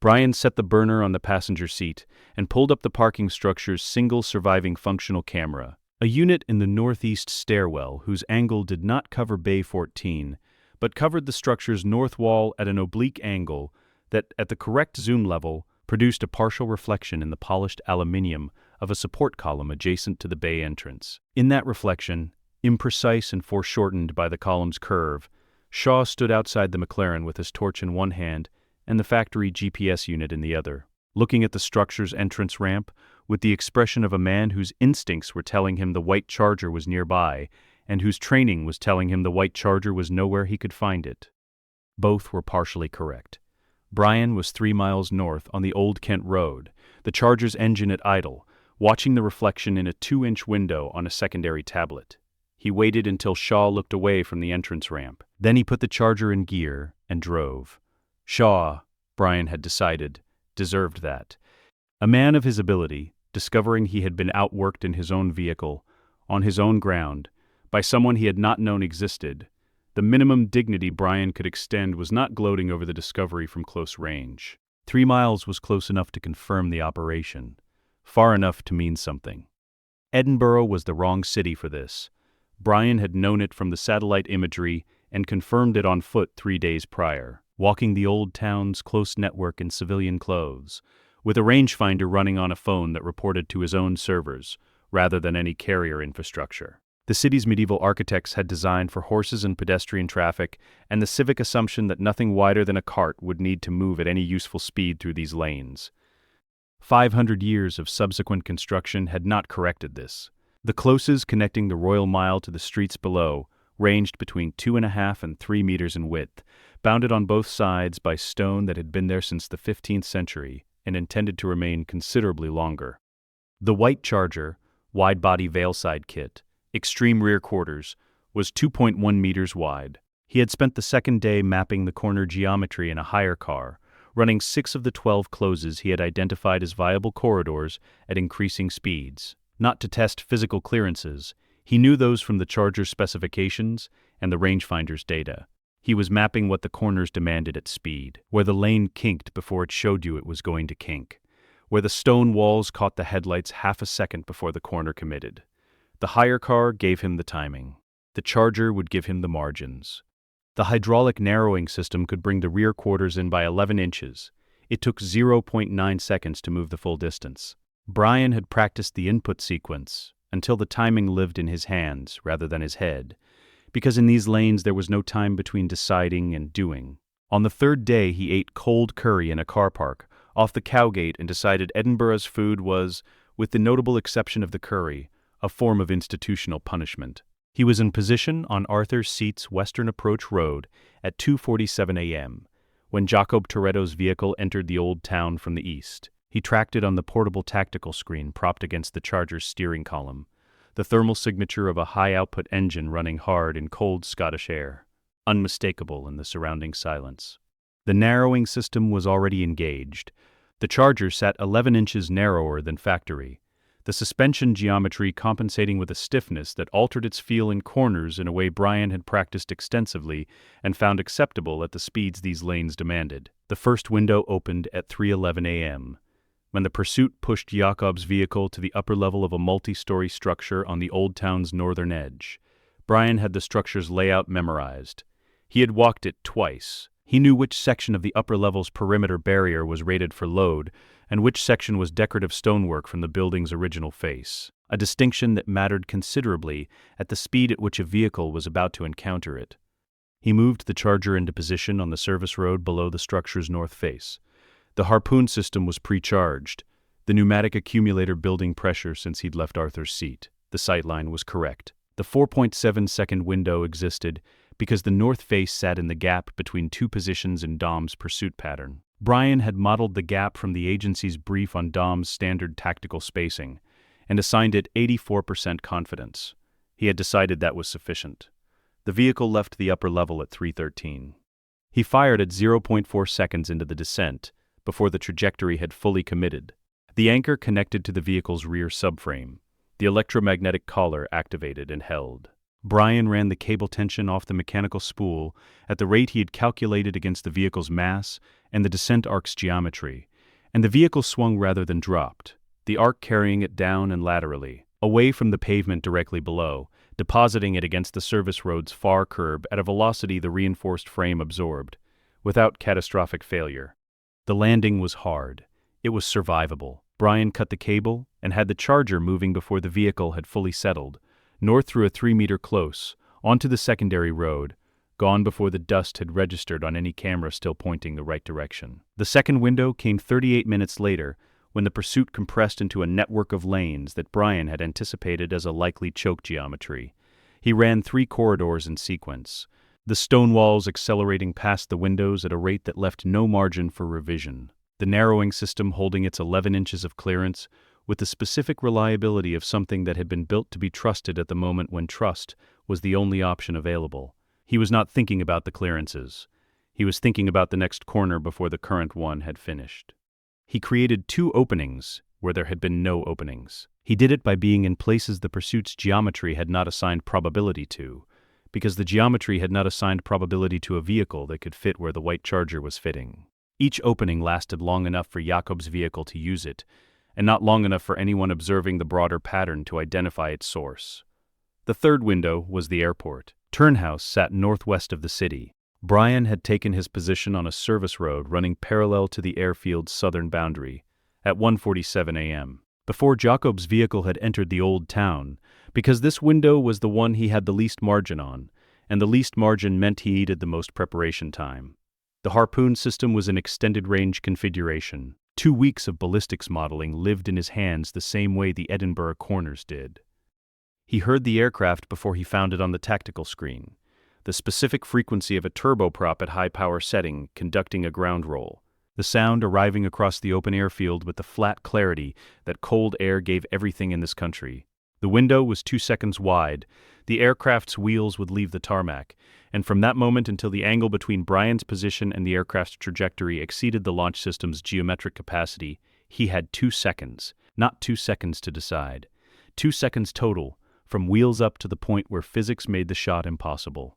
Brian set the burner on the passenger seat and pulled up the parking structure's single surviving functional camera, a unit in the northeast stairwell whose angle did not cover Bay 14, but covered the structure's north wall at an oblique angle that, at the correct zoom level, produced a partial reflection in the polished aluminium of a support column adjacent to the bay entrance. In that reflection, imprecise and foreshortened by the column's curve, Shaw stood outside the McLaren with his torch in one hand and the factory GPS unit in the other, looking at the structure's entrance ramp with the expression of a man whose instincts were telling him the white charger was nearby and whose training was telling him the white charger was nowhere he could find it. Both were partially correct. Brian was 3 miles north on the Old Kent Road, the charger's engine at idle, watching the reflection in a 2-inch window on a secondary tablet. He waited until Shaw looked away from the entrance ramp. Then he put the charger in gear and drove. Shaw, Brian had decided, deserved that. A man of his ability, discovering he had been outworked in his own vehicle, on his own ground, by someone he had not known existed, the minimum dignity Brian could extend was not gloating over the discovery from close range. 3 miles was close enough to confirm the operation, far enough to mean something. Edinburgh was the wrong city for this. Brian had known it from the satellite imagery and confirmed it on foot 3 days prior, walking the old town's close network in civilian clothes, with a rangefinder running on a phone that reported to his own servers, rather than any carrier infrastructure. The city's medieval architects had designed for horses and pedestrian traffic, and the civic assumption that nothing wider than a cart would need to move at any useful speed through these lanes. 500 years of subsequent construction had not corrected this. The closes connecting the Royal Mile to the streets below ranged between 2.5 and 3 meters in width, bounded on both sides by stone that had been there since the 15th century and intended to remain considerably longer. The white charger, wide-body veilside kit, extreme rear quarters, was 2.1 meters wide. He had spent the second day mapping the corner geometry in a hire car, running 6 of the 12 closes he had identified as viable corridors at increasing speeds. Not to test physical clearances, he knew those from the charger specifications and the rangefinder's data. He was mapping what the corners demanded at speed, where the lane kinked before it showed you it was going to kink, where the stone walls caught the headlights half a second before the corner committed. The hire car gave him the timing. The charger would give him the margins. The hydraulic narrowing system could bring the rear quarters in by 11 inches. It took 0.9 seconds to move the full distance. Brian had practiced the input sequence until the timing lived in his hands rather than his head, because in these lanes there was no time between deciding and doing. On the 3rd day he ate cold curry in a car park, off the Cowgate, and decided Edinburgh's food was, with the notable exception of the curry, a form of institutional punishment. He was in position on Arthur Seat's Western Approach Road at 2:47 a.m. when Jakob Toretto's vehicle entered the old town from the east. He tracked it on the portable tactical screen propped against the Charger's steering column, the thermal signature of a high-output engine running hard in cold Scottish air, unmistakable in the surrounding silence. The narrowing system was already engaged. The Charger sat 11 inches narrower than factory, the suspension geometry compensating with a stiffness that altered its feel in corners in a way Brian had practiced extensively and found acceptable at the speeds these lanes demanded. The first window opened at 3:11 a.m. when the pursuit pushed Jakob's vehicle to the upper level of a multi-story structure on the old town's northern edge. Brian had the structure's layout memorized. He had walked it twice. He knew which section of the upper level's perimeter barrier was rated for load and which section was decorative stonework from the building's original face, a distinction that mattered considerably at the speed at which a vehicle was about to encounter it. He moved the Charger into position on the service road below the structure's north face. The harpoon system was pre-charged, the pneumatic accumulator building pressure since he'd left Arthur's seat. The sightline was correct. The 4.7-second window existed because the north face sat in the gap between two positions in Dom's pursuit pattern. Brian had modeled the gap from the agency's brief on Dom's standard tactical spacing and assigned it 84% confidence. He had decided that was sufficient. The vehicle left the upper level at 3:13. He fired at 0.4 seconds into the descent before the trajectory had fully committed. The anchor connected to the vehicle's rear subframe. The electromagnetic collar activated and held. Brian ran the cable tension off the mechanical spool at the rate he had calculated against the vehicle's mass and the descent arc's geometry, and the vehicle swung rather than dropped, the arc carrying it down and laterally, away from the pavement directly below, depositing it against the service road's far curb at a velocity the reinforced frame absorbed, without catastrophic failure. The landing was hard. It was survivable. Brian cut the cable and had the Charger moving before the vehicle had fully settled, north through a 3-meter close, onto the secondary road, gone before the dust had registered on any camera still pointing the right direction. The second window came 38 minutes later, when the pursuit compressed into a network of lanes that Brian had anticipated as a likely choke geometry. He ran 3 corridors in sequence, the stone walls accelerating past the windows at a rate that left no margin for revision, the narrowing system holding its 11 inches of clearance with the specific reliability of something that had been built to be trusted at the moment when trust was the only option available. He was not thinking about the clearances. He was thinking about the next corner before the current one had finished. He created 2 openings where there had been no openings. He did it by being in places the pursuit's geometry had not assigned probability to, because the geometry had not assigned probability to a vehicle that could fit where the white Charger was fitting. Each opening lasted long enough for Jakob's vehicle to use it, and not long enough for anyone observing the broader pattern to identify its source. The third window was the airport. Turnhouse sat northwest of the city. Brian had taken his position on a service road running parallel to the airfield's southern boundary at 1:47 a.m. before Jakob's vehicle had entered the old town, because this window was the one he had the least margin on, and the least margin meant he needed the most preparation time. The harpoon system was an extended-range configuration. 2 weeks of ballistics modeling lived in his hands the same way the Edinburgh corners did. He heard the aircraft before he found it on the tactical screen, the specific frequency of a turboprop at high-power setting conducting a ground roll, the sound arriving across the open airfield with the flat clarity that cold air gave everything in this country. The window was 2 seconds wide. The aircraft's wheels would leave the tarmac, and from that moment until the angle between Brian's position and the aircraft's trajectory exceeded the launch system's geometric capacity, he had 2 seconds, not 2 seconds to decide. 2 seconds total, from wheels up to the point where physics made the shot impossible.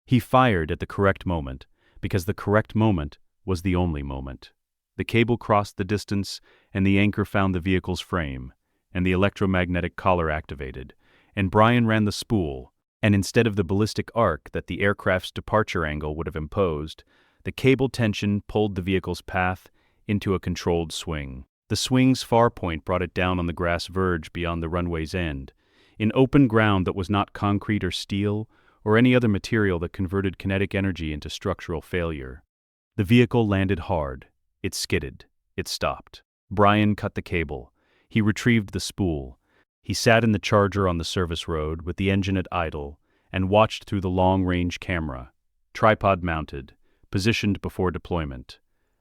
He fired at the correct moment, because the correct moment was the only moment. The cable crossed the distance, and the anchor found the vehicle's frame, and the electromagnetic collar activated, and Brian ran the spool, and instead of the ballistic arc that the aircraft's departure angle would have imposed, the cable tension pulled the vehicle's path into a controlled swing. The swing's far point brought it down on the grass verge beyond the runway's end, in open ground that was not concrete or steel or any other material that converted kinetic energy into structural failure. The vehicle landed hard. It skidded. It stopped. Brian cut the cable. He retrieved the spool. He sat in the Charger on the service road with the engine at idle and watched through the long-range camera, tripod mounted, positioned before deployment,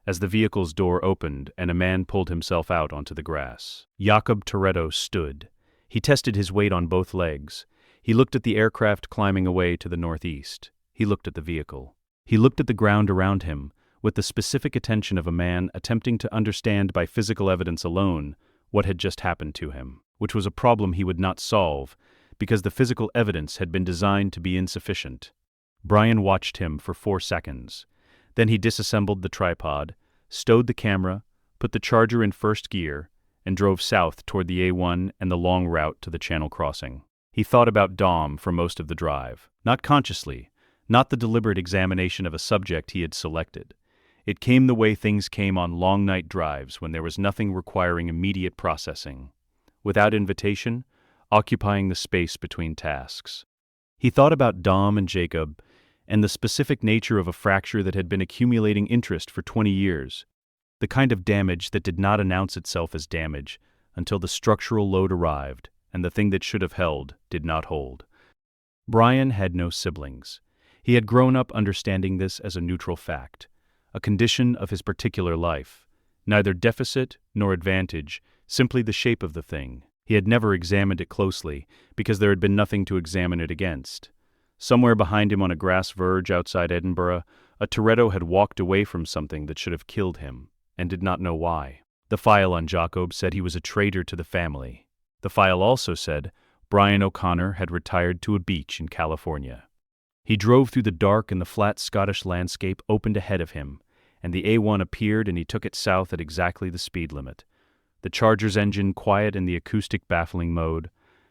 as the vehicle's door opened and a man pulled himself out onto the grass. Jakob Toretto stood. He tested his weight on both legs. He looked at the aircraft climbing away to the northeast. He looked at the vehicle. He looked at the ground around him with the specific attention of a man attempting to understand by physical evidence alone what had just happened to him, which was a problem he would not solve because the physical evidence had been designed to be insufficient. Brian watched him for 4 seconds. Then he disassembled the tripod, stowed the camera, put the Charger in first gear, and drove south toward the A1 and the long route to the Channel crossing. He thought about Dom for most of the drive, not consciously, not the deliberate examination of a subject he had selected. It came the way things came on long night drives when there was nothing requiring immediate processing, without invitation, occupying the space between tasks. He thought about Dom and Jakob and the specific nature of a fracture that had been accumulating interest for 20 years, the kind of damage that did not announce itself as damage until the structural load arrived and the thing that should have held did not hold. Brian had no siblings. He had grown up understanding this as a neutral fact, a condition of his particular life, neither deficit nor advantage, simply the shape of the thing. He had never examined it closely because there had been nothing to examine it against. Somewhere behind him on a grass verge outside Edinburgh, a Toretto had walked away from something that should have killed him, and did not know why. The file on Jakob said he was a traitor to the family. The file also said Brian O'Connor had retired to a beach in California. He drove through the dark and the flat Scottish landscape opened ahead of him, and the A1 appeared and he took it south at exactly the speed limit. The Charger's engine quiet in the acoustic baffling mode,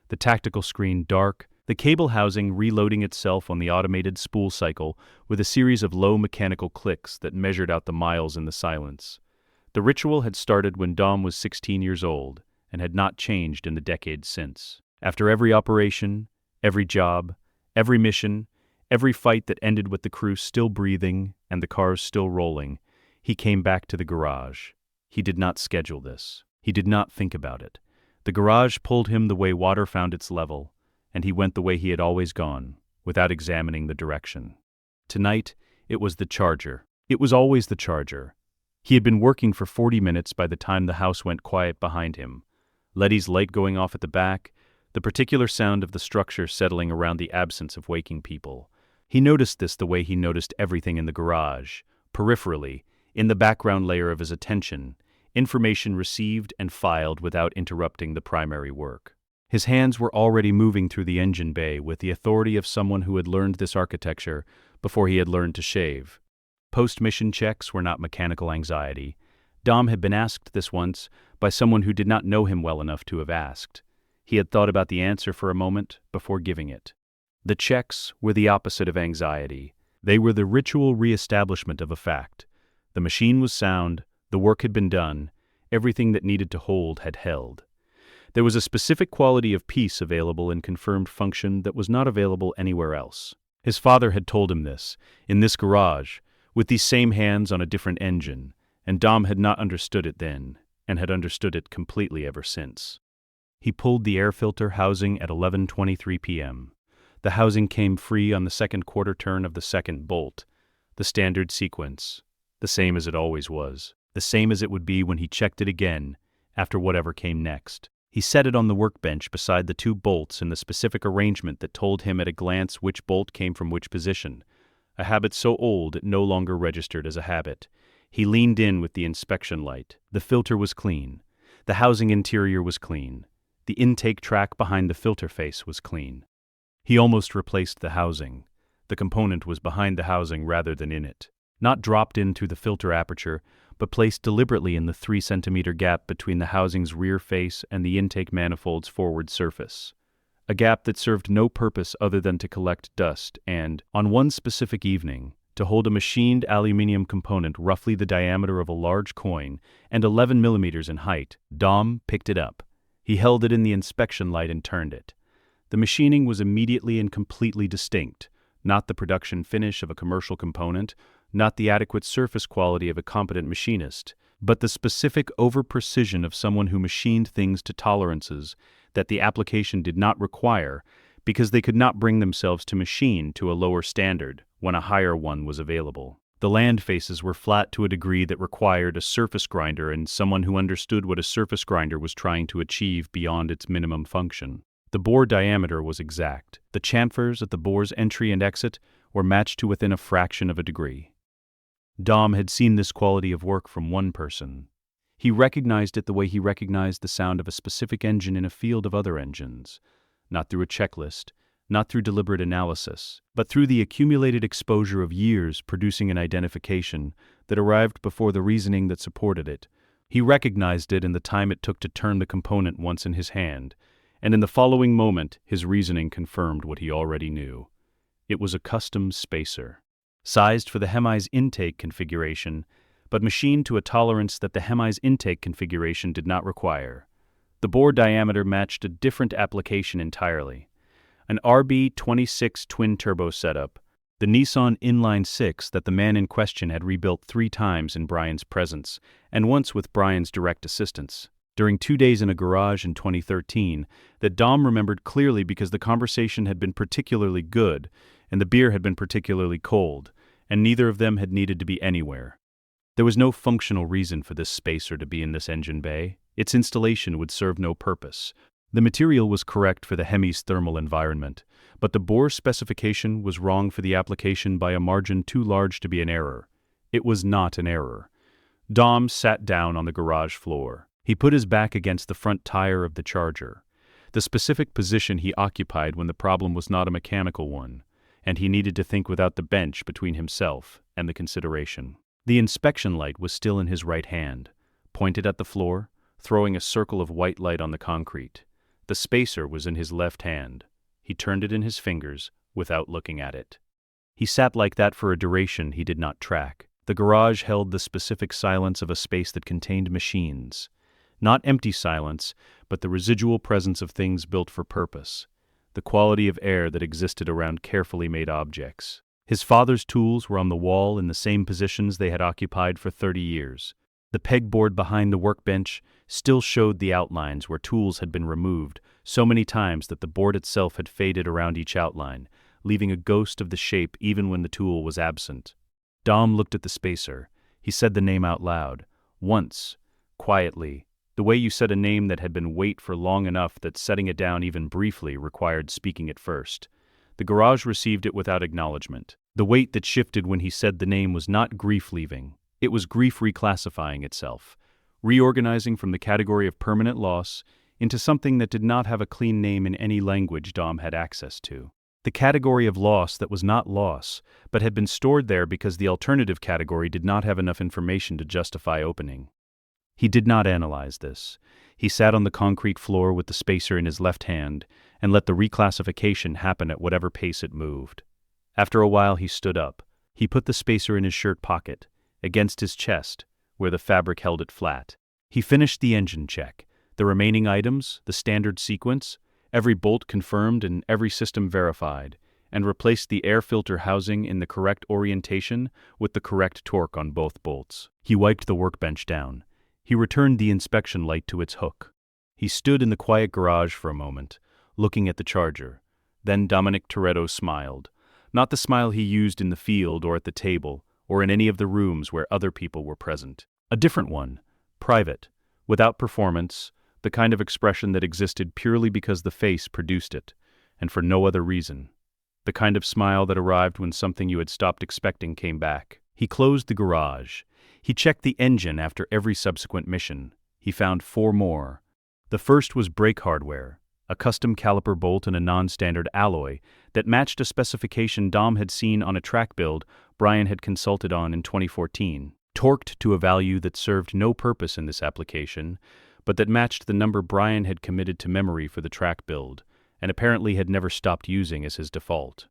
the tactical screen dark, the cable housing reloading itself on the automated spool cycle with a series of low mechanical clicks that measured out the miles in the silence. The ritual had started when Dom was 16 years old and had not changed in the decades since. After every operation, every job, every mission, every fight that ended with the crew still breathing and the cars still rolling, he came back to the garage. He did not schedule this. He did not think about it. The garage pulled him the way water found its level, and he went the way he had always gone, without examining the direction. Tonight, it was the Charger. It was always the Charger. He had been working for 40 minutes by the time the house went quiet behind him. Letty's light going off at the back, the particular sound of the structure settling around the absence of waking people. He noticed this the way he noticed everything in the garage, peripherally, in the background layer of his attention, information received and filed without interrupting the primary work. His hands were already moving through the engine bay with the authority of someone who had learned this architecture before he had learned to shave. Post-mission checks were not mechanical anxiety. Dom had been asked this once by someone who did not know him well enough to have asked. He had thought about the answer for a moment before giving it. The checks were the opposite of anxiety. They were the ritual reestablishment of a fact. The machine was sound, the work had been done, everything that needed to hold had held. There was a specific quality of peace available in confirmed function that was not available anywhere else. His father had told him this, in this garage, with these same hands on a different engine, and Dom had not understood it then, and had understood it completely ever since. He pulled the air filter housing at 11:23 p.m. The housing came free on the second quarter turn of the second bolt, the standard sequence, the same as it always was, the same as it would be when he checked it again after whatever came next. He set it on the workbench beside the 2 bolts in the specific arrangement that told him at a glance which bolt came from which position, a habit so old it no longer registered as a habit. He leaned in with the inspection light. The filter was clean. The housing interior was clean. The intake track behind the filter face was clean. He almost replaced the housing. The component was behind the housing rather than in it. Not dropped in through the filter aperture, but placed deliberately in the 3-centimeter gap between the housing's rear face and the intake manifold's forward surface. A gap that served no purpose other than to collect dust and, on one specific evening, to hold a machined aluminium component roughly the diameter of a large coin and 11 millimeters in height. Dom picked it up. He held it in the inspection light and turned it. The machining was immediately and completely distinct, not the production finish of a commercial component, not the adequate surface quality of a competent machinist, but the specific over-precision of someone who machined things to tolerances that the application did not require because they could not bring themselves to machine to a lower standard when a higher one was available. The land faces were flat to a degree that required a surface grinder and someone who understood what a surface grinder was trying to achieve beyond its minimum function. The bore diameter was exact. The chamfers at the bore's entry and exit were matched to within a fraction of a degree. Dom had seen this quality of work from one person. He recognized it the way he recognized the sound of a specific engine in a field of other engines, not through a checklist, not through deliberate analysis, but through the accumulated exposure of years producing an identification that arrived before the reasoning that supported it. He recognized it in the time it took to turn the component once in his hand, and in the following moment his reasoning confirmed what he already knew. It was a custom spacer, sized for the Hemi's intake configuration, but machined to a tolerance that the Hemi's intake configuration did not require. The bore diameter matched a different application entirely. An RB26 twin-turbo setup, the Nissan Inline-6 that the man in question had rebuilt 3 times in Brian's presence, and once with Brian's direct assistance, during 2 days in a garage in 2013, that Dom remembered clearly because the conversation had been particularly good, and the beer had been particularly cold, and neither of them had needed to be anywhere. There was no functional reason for this spacer to be in this engine bay. Its installation would serve no purpose. The material was correct for the Hemi's thermal environment, but the bore specification was wrong for the application by a margin too large to be an error. It was not an error. Dom sat down on the garage floor. He put his back against the front tire of the Charger, the specific position he occupied when the problem was not a mechanical one, and he needed to think without the bench between himself and the consideration. The inspection light was still in his right hand, pointed at the floor, throwing a circle of white light on the concrete. The spacer was in his left hand. He turned it in his fingers without looking at it. He sat like that for a duration he did not track. The garage held the specific silence of a space that contained machines. Not empty silence, but the residual presence of things built for purpose. The quality of air that existed around carefully made objects. His father's tools were on the wall in the same positions they had occupied for 30 years. The pegboard behind the workbench still showed the outlines where tools had been removed so many times that the board itself had faded around each outline, leaving a ghost of the shape even when the tool was absent. Dom looked at the spacer. He said the name out loud. Once, quietly, the way you said a name that had been weight for long enough that setting it down even briefly required speaking it first. The garage received it without acknowledgement. The weight that shifted when he said the name was not grief leaving. It was grief reclassifying itself, reorganizing from the category of permanent loss into something that did not have a clean name in any language Dom had access to. The category of loss that was not loss, but had been stored there because the alternative category did not have enough information to justify opening. He did not analyze this. He sat on the concrete floor with the spacer in his left hand and let the reclassification happen at whatever pace it moved. After a while he stood up. He put the spacer in his shirt pocket, against his chest, where the fabric held it flat. He finished the engine check, the remaining items, the standard sequence, every bolt confirmed and every system verified, and replaced the air filter housing in the correct orientation with the correct torque on both bolts. He wiped the workbench down. He returned the inspection light to its hook. He stood in the quiet garage for a moment, looking at the Charger. Then Dominic Toretto smiled. Not the smile he used in the field or at the table, or in any of the rooms where other people were present. A different one, private, without performance, the kind of expression that existed purely because the face produced it, and for no other reason. The kind of smile that arrived when something you had stopped expecting came back. He closed the garage. He checked the engine after every subsequent mission. He found 4 more. The first was brake hardware, a custom caliper bolt and a non-standard alloy that matched a specification Dom had seen on a track build Brian had consulted on in 2014. Torqued to a value that served no purpose in this application, but that matched the number Brian had committed to memory for the track build, and apparently had never stopped using as his default.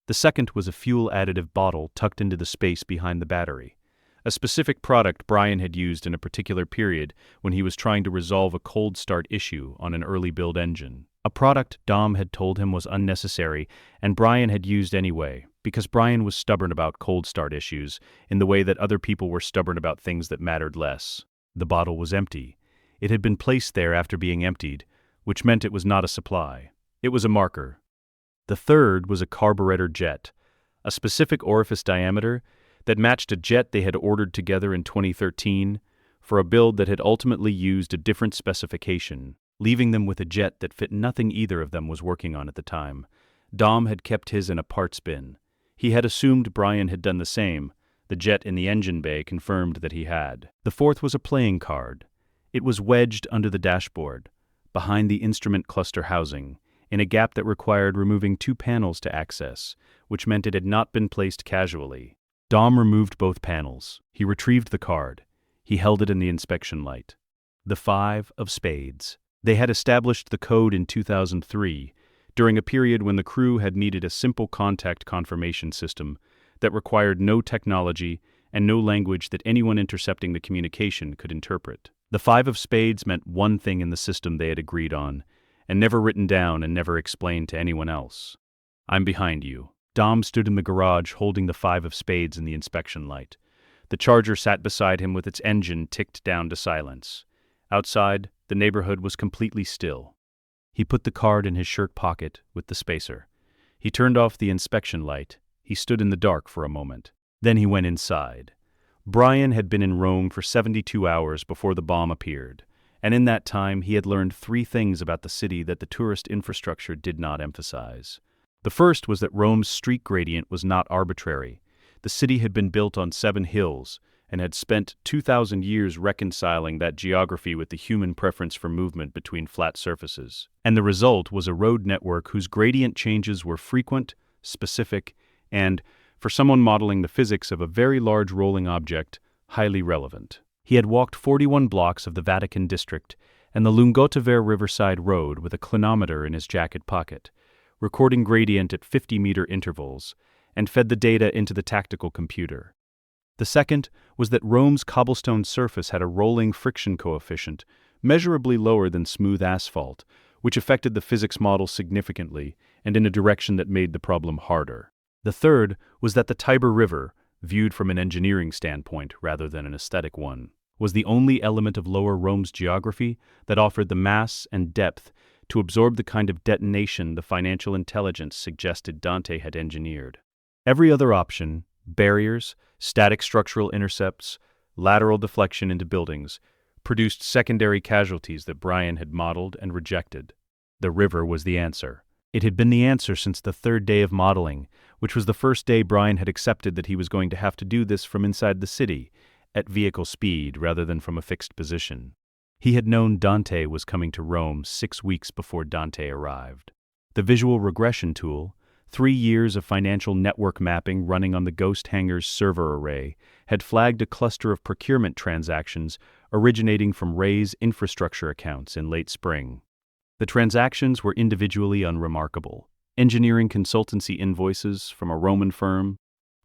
The second was a fuel additive bottle tucked into the space behind the battery, a specific product Brian had used in a particular period when he was trying to resolve a cold start issue on an early build engine. A product Dom had told him was unnecessary and Brian had used anyway, because Brian was stubborn about cold start issues in the way that other people were stubborn about things that mattered less. The bottle was empty. It had been placed there after being emptied, which meant it was not a supply. It was a marker. The third was a carburetor jet, a specific orifice diameter that matched a jet they had ordered together in 2013 for a build that had ultimately used a different specification, leaving them with a jet that fit nothing either of them was working on at the time. Dom had kept his in a parts bin. He had assumed Brian had done the same. The jet in the engine bay confirmed that he had. The fourth was a playing card. It was wedged under the dashboard, behind the instrument cluster housing, in a gap that required removing 2 panels to access, which meant it had not been placed casually. Dom removed both panels. He retrieved the card. He held it in the inspection light. The 5 of spades. They had established the code in 2003, during a period when the crew had needed a simple contact confirmation system that required no technology and no language that anyone intercepting the communication could interpret. The 5 of spades meant one thing in the system they had agreed on, and never written down and never explained to anyone else. "I'm behind you." Dom stood in the garage holding the 5 of spades in the inspection light. The Charger sat beside him with its engine ticked down to silence. Outside, the neighborhood was completely still. He put the card in his shirt pocket with the spacer. He turned off the inspection light. He stood in the dark for a moment. Then he went inside. Brian had been in Rome for 72 hours before the bomb appeared, and in that time he had learned 3 things about the city that the tourist infrastructure did not emphasize. The first was that Rome's street gradient was not arbitrary. The city had been built on 7 hills and had spent 2,000 years reconciling that geography with the human preference for movement between flat surfaces. And the result was a road network whose gradient changes were frequent, specific, and, for someone modeling the physics of a very large rolling object, highly relevant. He had walked 41 blocks of the Vatican district and the Lungotaver Riverside Road with a clinometer in his jacket pocket, recording gradient at 50-meter intervals, and fed the data into the tactical computer. The second was that Rome's cobblestone surface had a rolling friction coefficient, measurably lower than smooth asphalt, which affected the physics model significantly and in a direction that made the problem harder. The third was that the Tiber River, viewed from an engineering standpoint rather than an aesthetic one, was the only element of Lower Rome's geography that offered the mass and depth to absorb the kind of detonation the financial intelligence suggested Dante had engineered. Every other option, barriers, static structural intercepts, lateral deflection into buildings, produced secondary casualties that Brian had modeled and rejected. The river was the answer. It had been the answer since the 3rd day of modeling, which was the first day Brian had accepted that he was going to have to do this from inside the city, at vehicle speed rather than from a fixed position. He had known Dante was coming to Rome 6 weeks before Dante arrived. The visual regression tool, 3 years of financial network mapping running on the Ghost Hangar's server array, had flagged a cluster of procurement transactions originating from Ray's infrastructure accounts in late spring. The transactions were individually unremarkable. Engineering consultancy invoices from a Roman firm,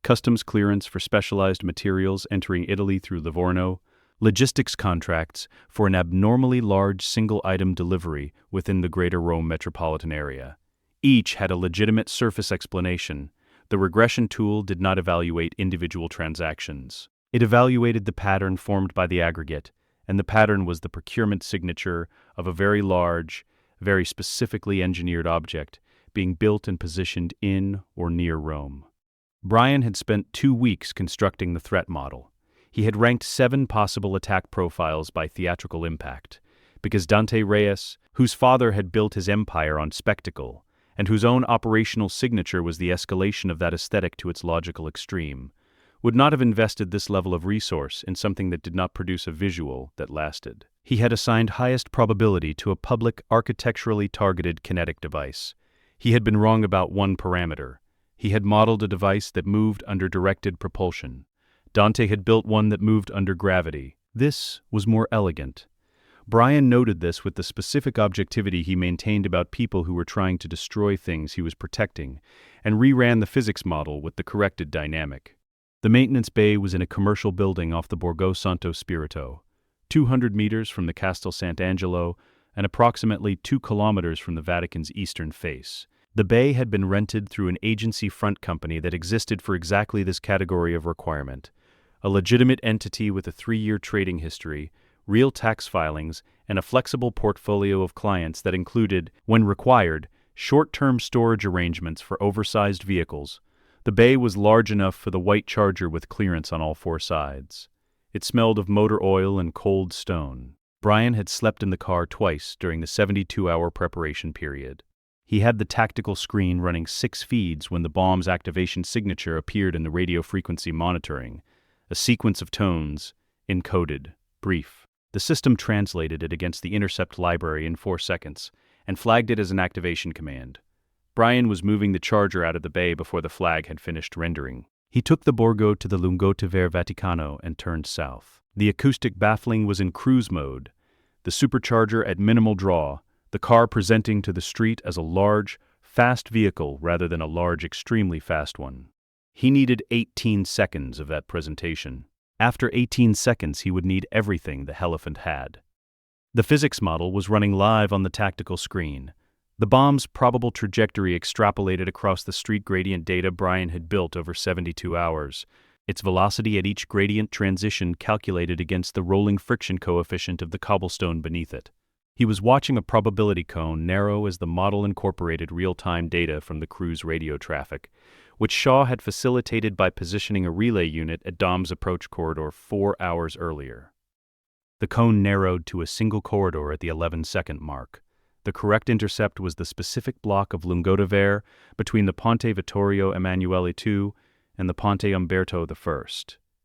customs clearance for specialized materials entering Italy through Livorno, logistics contracts for an abnormally large single-item delivery within the greater Rome metropolitan area. Each had a legitimate surface explanation. The regression tool did not evaluate individual transactions. It evaluated the pattern formed by the aggregate, and the pattern was the procurement signature of a very large, very specifically engineered object being built and positioned in or near Rome. Brian had spent 2 weeks constructing the threat model. He had ranked 7 possible attack profiles by theatrical impact, because Dante Reyes, whose father had built his empire on spectacle, and whose own operational signature was the escalation of that aesthetic to its logical extreme, would not have invested this level of resource in something that did not produce a visual that lasted. He had assigned highest probability to a public, architecturally targeted kinetic device. He had been wrong about one parameter. He had modeled a device that moved under directed propulsion. Dante had built one that moved under gravity. This was more elegant. Brian noted this with the specific objectivity he maintained about people who were trying to destroy things he was protecting, and reran the physics model with the corrected dynamic. The maintenance bay was in a commercial building off the Borgo Santo Spirito, 200 meters from the Castel Sant'Angelo and approximately 2 kilometers from the Vatican's eastern face. The bay had been rented through an agency front company that existed for exactly this category of requirement, a legitimate entity with a 3-year trading history, real tax filings, and a flexible portfolio of clients that included, when required, short-term storage arrangements for oversized vehicles. The bay was large enough for the white Charger with clearance on all four sides. It smelled of motor oil and cold stone. Brian had slept in the car twice during the 72-hour preparation period. He had the tactical screen running 6 feeds when the bomb's activation signature appeared in the radio frequency monitoring, a sequence of tones, encoded, brief. The system translated it against the intercept library in 4 seconds and flagged it as an activation command. Brian was moving the Charger out of the bay before the flag had finished rendering. He took the Borgo to the Lungotiver Vaticano and turned south. The acoustic baffling was in cruise mode, the supercharger at minimal draw, the car presenting to the street as a large, fast vehicle rather than a large, extremely fast one. He needed 18 seconds of that presentation. After 18 seconds, he would need everything the Elephant had. The physics model was running live on the tactical screen. The bomb's probable trajectory extrapolated across the street gradient data Brian had built over 72 hours. Its velocity at each gradient transition calculated against the rolling friction coefficient of the cobblestone beneath it. He was watching a probability cone narrow as the model incorporated real-time data from the crew's radio traffic, which Shaw had facilitated by positioning a relay unit at Dom's approach corridor 4 hours earlier. The cone narrowed to a single corridor at the 11-second mark. The correct intercept was the specific block of Lungotiver between the Ponte Vittorio Emanuele II and the Ponte Umberto I,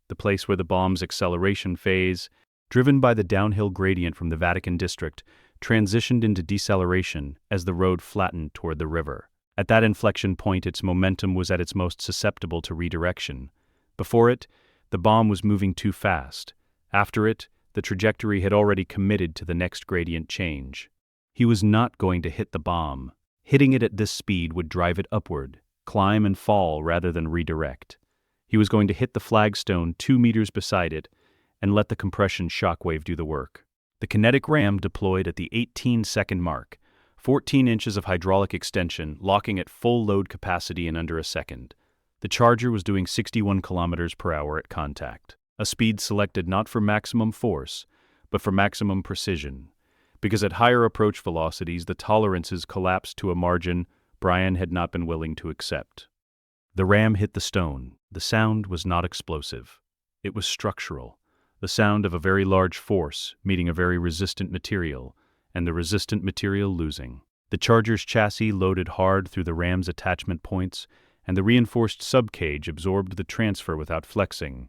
the place where the bomb's acceleration phase, driven by the downhill gradient from the Vatican district, transitioned into deceleration as the road flattened toward the river. At that inflection point, its momentum was at its most susceptible to redirection. Before it, the bomb was moving too fast. After it, the trajectory had already committed to the next gradient change. He was not going to hit the bomb. Hitting it at this speed would drive it upward, climb and fall rather than redirect. He was going to hit the flagstone 2 meters beside it and let the compression shockwave do the work. The kinetic ram deployed at the 18-second mark, 14 inches of hydraulic extension, locking at full load capacity in under a second. The Charger was doing 61 kilometers per hour at contact, a speed selected not for maximum force, but for maximum precision, because at higher approach velocities the tolerances collapsed to a margin Brian had not been willing to accept. The ram hit the stone. The sound was not explosive. It was structural, the sound of a very large force meeting a very resistant material, and the resistant material losing. The Charger's chassis loaded hard through the ram's attachment points, and the reinforced subcage absorbed the transfer without flexing,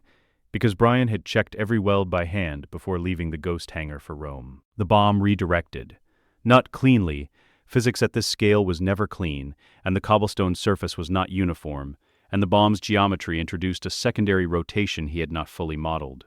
because Brian had checked every weld by hand before leaving the Ghost Hangar for Rome. The bomb redirected. Not cleanly. Physics at this scale was never clean, and the cobblestone surface was not uniform, and the bomb's geometry introduced a secondary rotation he had not fully modeled.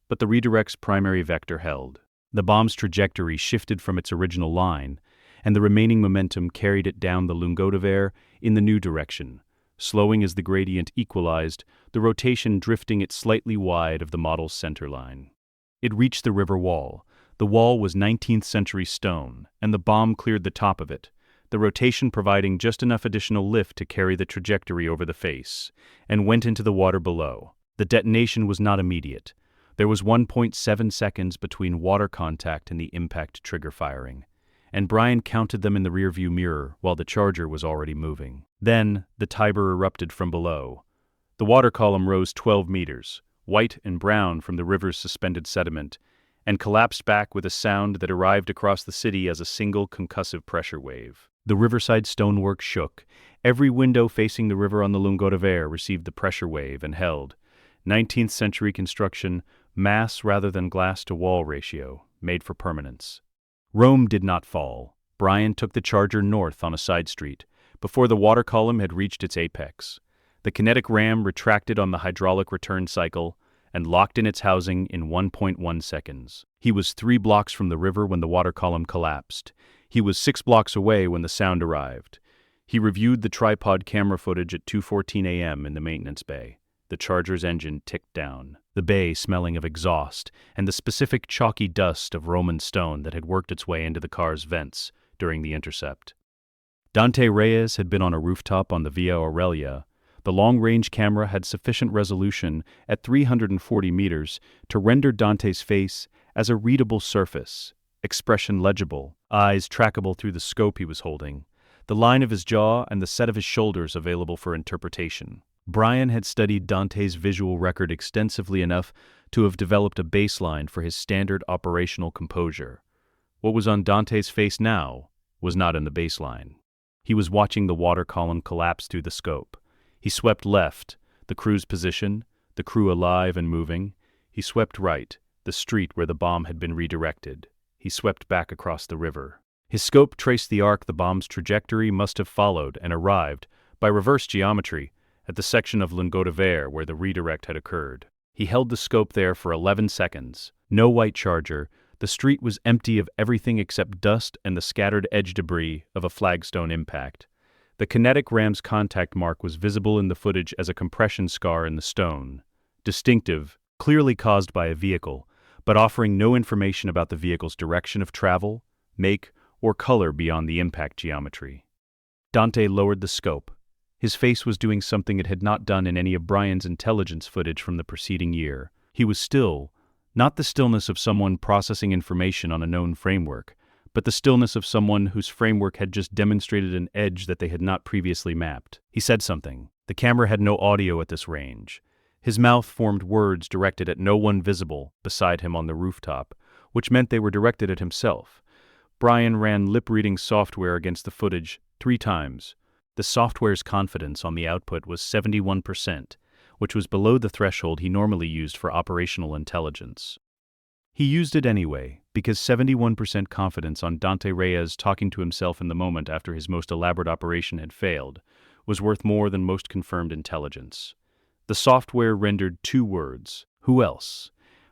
But the redirect's primary vector held. The bomb's trajectory shifted from its original line, and the remaining momentum carried it down the Lungotiver in the new direction, slowing as the gradient equalized, the rotation drifting it slightly wide of the model's center line. It reached the river wall. The wall was 19th century stone, and the bomb cleared the top of it, the rotation providing just enough additional lift to carry the trajectory over the face, and went into the water below. The detonation was not immediate. There was 1.7 seconds between water contact and the impact trigger firing, and Brian counted them in the rearview mirror while the Charger was already moving. Then, the Tiber erupted from below. The water column rose 12 meters, white and brown from the river's suspended sediment, and collapsed back with a sound that arrived across the city as a single concussive pressure wave. The riverside stonework shook. Every window facing the river on the Lungotiver received the pressure wave and held. 19th century construction, mass rather than glass-to-wall ratio, made for permanence. Rome did not fall. Brian took the Charger north on a side street, before the water column had reached its apex. The kinetic ram retracted on the hydraulic return cycle and locked in its housing in 1.1 seconds. He was 3 blocks from the river when the water column collapsed. He was 6 blocks away when the sound arrived. He reviewed the tripod camera footage at 2:14 a.m. in the maintenance bay. The Charger's engine ticked down, the bay smelling of exhaust and the specific chalky dust of Roman stone that had worked its way into the car's vents during the intercept. Dante Reyes had been on a rooftop on the Via Aurelia. The long-range camera had sufficient resolution at 340 meters to render Dante's face as a readable surface, expression legible, eyes trackable through the scope he was holding, the line of his jaw and the set of his shoulders available for interpretation. Brian had studied Dante's visual record extensively enough to have developed a baseline for his standard operational composure. What was on Dante's face now was not in the baseline. He was watching the water column collapse through the scope. He swept left, the crew's position, the crew alive and moving. He swept right, the street where the bomb had been redirected. He swept back across the river. His scope traced the arc the bomb's trajectory must have followed and arrived, by reverse geometry, at the section of Lingot de Verre where the redirect had occurred. He held the scope there for 11 seconds. No white charger. The street was empty of everything except dust and the scattered edge debris of a flagstone impact. The kinetic ram's contact mark was visible in the footage as a compression scar in the stone. Distinctive, clearly caused by a vehicle, but offering no information about the vehicle's direction of travel, make, or color beyond the impact geometry. Dante lowered the scope. His face was doing something it had not done in any of Brian's intelligence footage from the preceding year. He was still, not the stillness of someone processing information on a known framework, but the stillness of someone whose framework had just demonstrated an edge that they had not previously mapped. He said something. The camera had no audio at this range. His mouth formed words directed at no one visible beside him on the rooftop, which meant they were directed at himself. Brian ran lip-reading software against the footage 3 times. The software's confidence on the output was 71%, which was below the threshold he normally used for operational intelligence. He used it anyway, because 71% confidence on Dante Reyes talking to himself in the moment after his most elaborate operation had failed was worth more than most confirmed intelligence. The software rendered 2 words. Who else?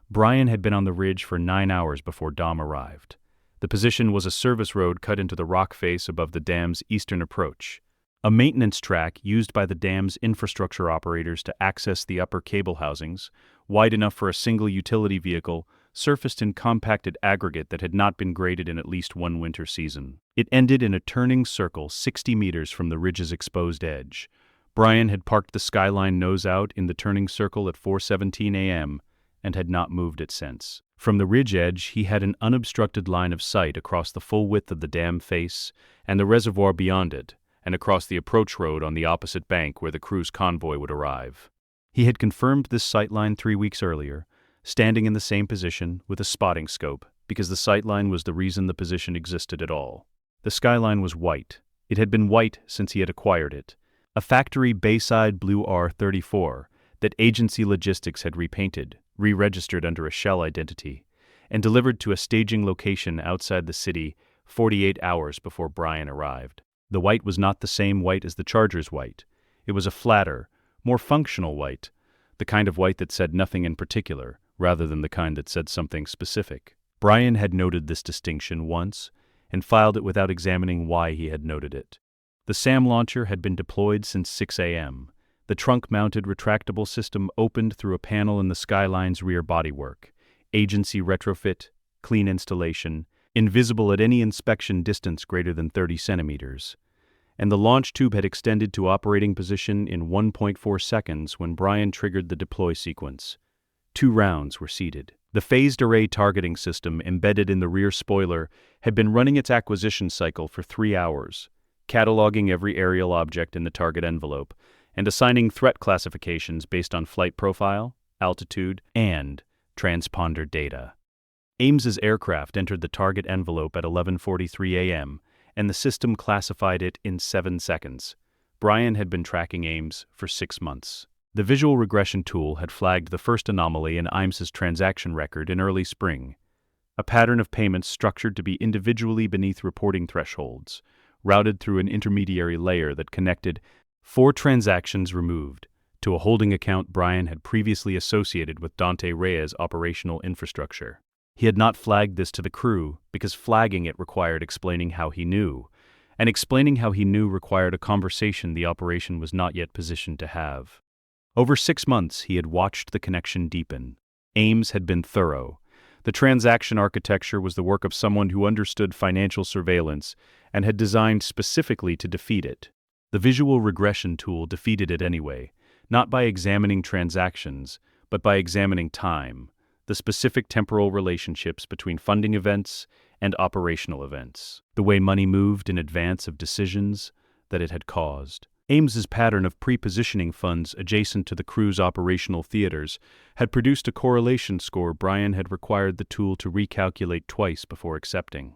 Brian had been on the ridge for 9 hours before Dom arrived. The position was a service road cut into the rock face above the dam's eastern approach. A maintenance track used by the dam's infrastructure operators to access the upper cable housings, wide enough for a single utility vehicle, surfaced in compacted aggregate that had not been graded in at least one winter season. It ended in a turning circle 60 meters from the ridge's exposed edge. Brian had parked the Skyline nose out in the turning circle at 4:17 a.m. and had not moved it since. From the ridge edge, he had an unobstructed line of sight across the full width of the dam face and the reservoir beyond it, and across the approach road on the opposite bank where the crew's convoy would arrive. He had confirmed this sightline 3 weeks earlier, standing in the same position with a spotting scope, because the sightline was the reason the position existed at all. The skyline was white. It had been white since he had acquired it. A factory Bayside Blue R34 that Agency Logistics had repainted, re-registered under a shell identity, and delivered to a staging location outside the city 48 hours before Brian arrived. The white was not the same white as the Charger's white. It was a flatter, more functional white, the kind of white that said nothing in particular, rather than the kind that said something specific. Brian had noted this distinction once, and filed it without examining why he had noted it. The SAM launcher had been deployed since 6 a.m. The trunk-mounted retractable system opened through a panel in the Skyline's rear bodywork. Agency retrofit, clean installation, invisible at any inspection distance greater than 30 centimeters. And the launch tube had extended to operating position in 1.4 seconds when Brian triggered the deploy sequence. 2 rounds were seated. The phased array targeting system embedded in the rear spoiler had been running its acquisition cycle for 3 hours, cataloging every aerial object in the target envelope and assigning threat classifications based on flight profile, altitude, and transponder data. Ames's aircraft entered the target envelope at 11:43 a.m., and the system classified it in 7 seconds. Brian had been tracking Ames for 6 months. The visual regression tool had flagged the first anomaly in Ames's transaction record in early spring, a pattern of payments structured to be individually beneath reporting thresholds, routed through an intermediary layer that connected 4 transactions removed to a holding account Brian had previously associated with Dante Reyes' operational infrastructure. He had not flagged this to the crew because flagging it required explaining how he knew, and explaining how he knew required a conversation the operation was not yet positioned to have. Over 6 months, he had watched the connection deepen. Ames had been thorough. The transaction architecture was the work of someone who understood financial surveillance and had designed specifically to defeat it. The visual regression tool defeated it anyway, not by examining transactions, but by examining time, the specific temporal relationships between funding events and operational events, the way money moved in advance of decisions that it had caused. Ames's pattern of pre-positioning funds adjacent to the crew's operational theaters had produced a correlation score Brian had required the tool to recalculate twice before accepting.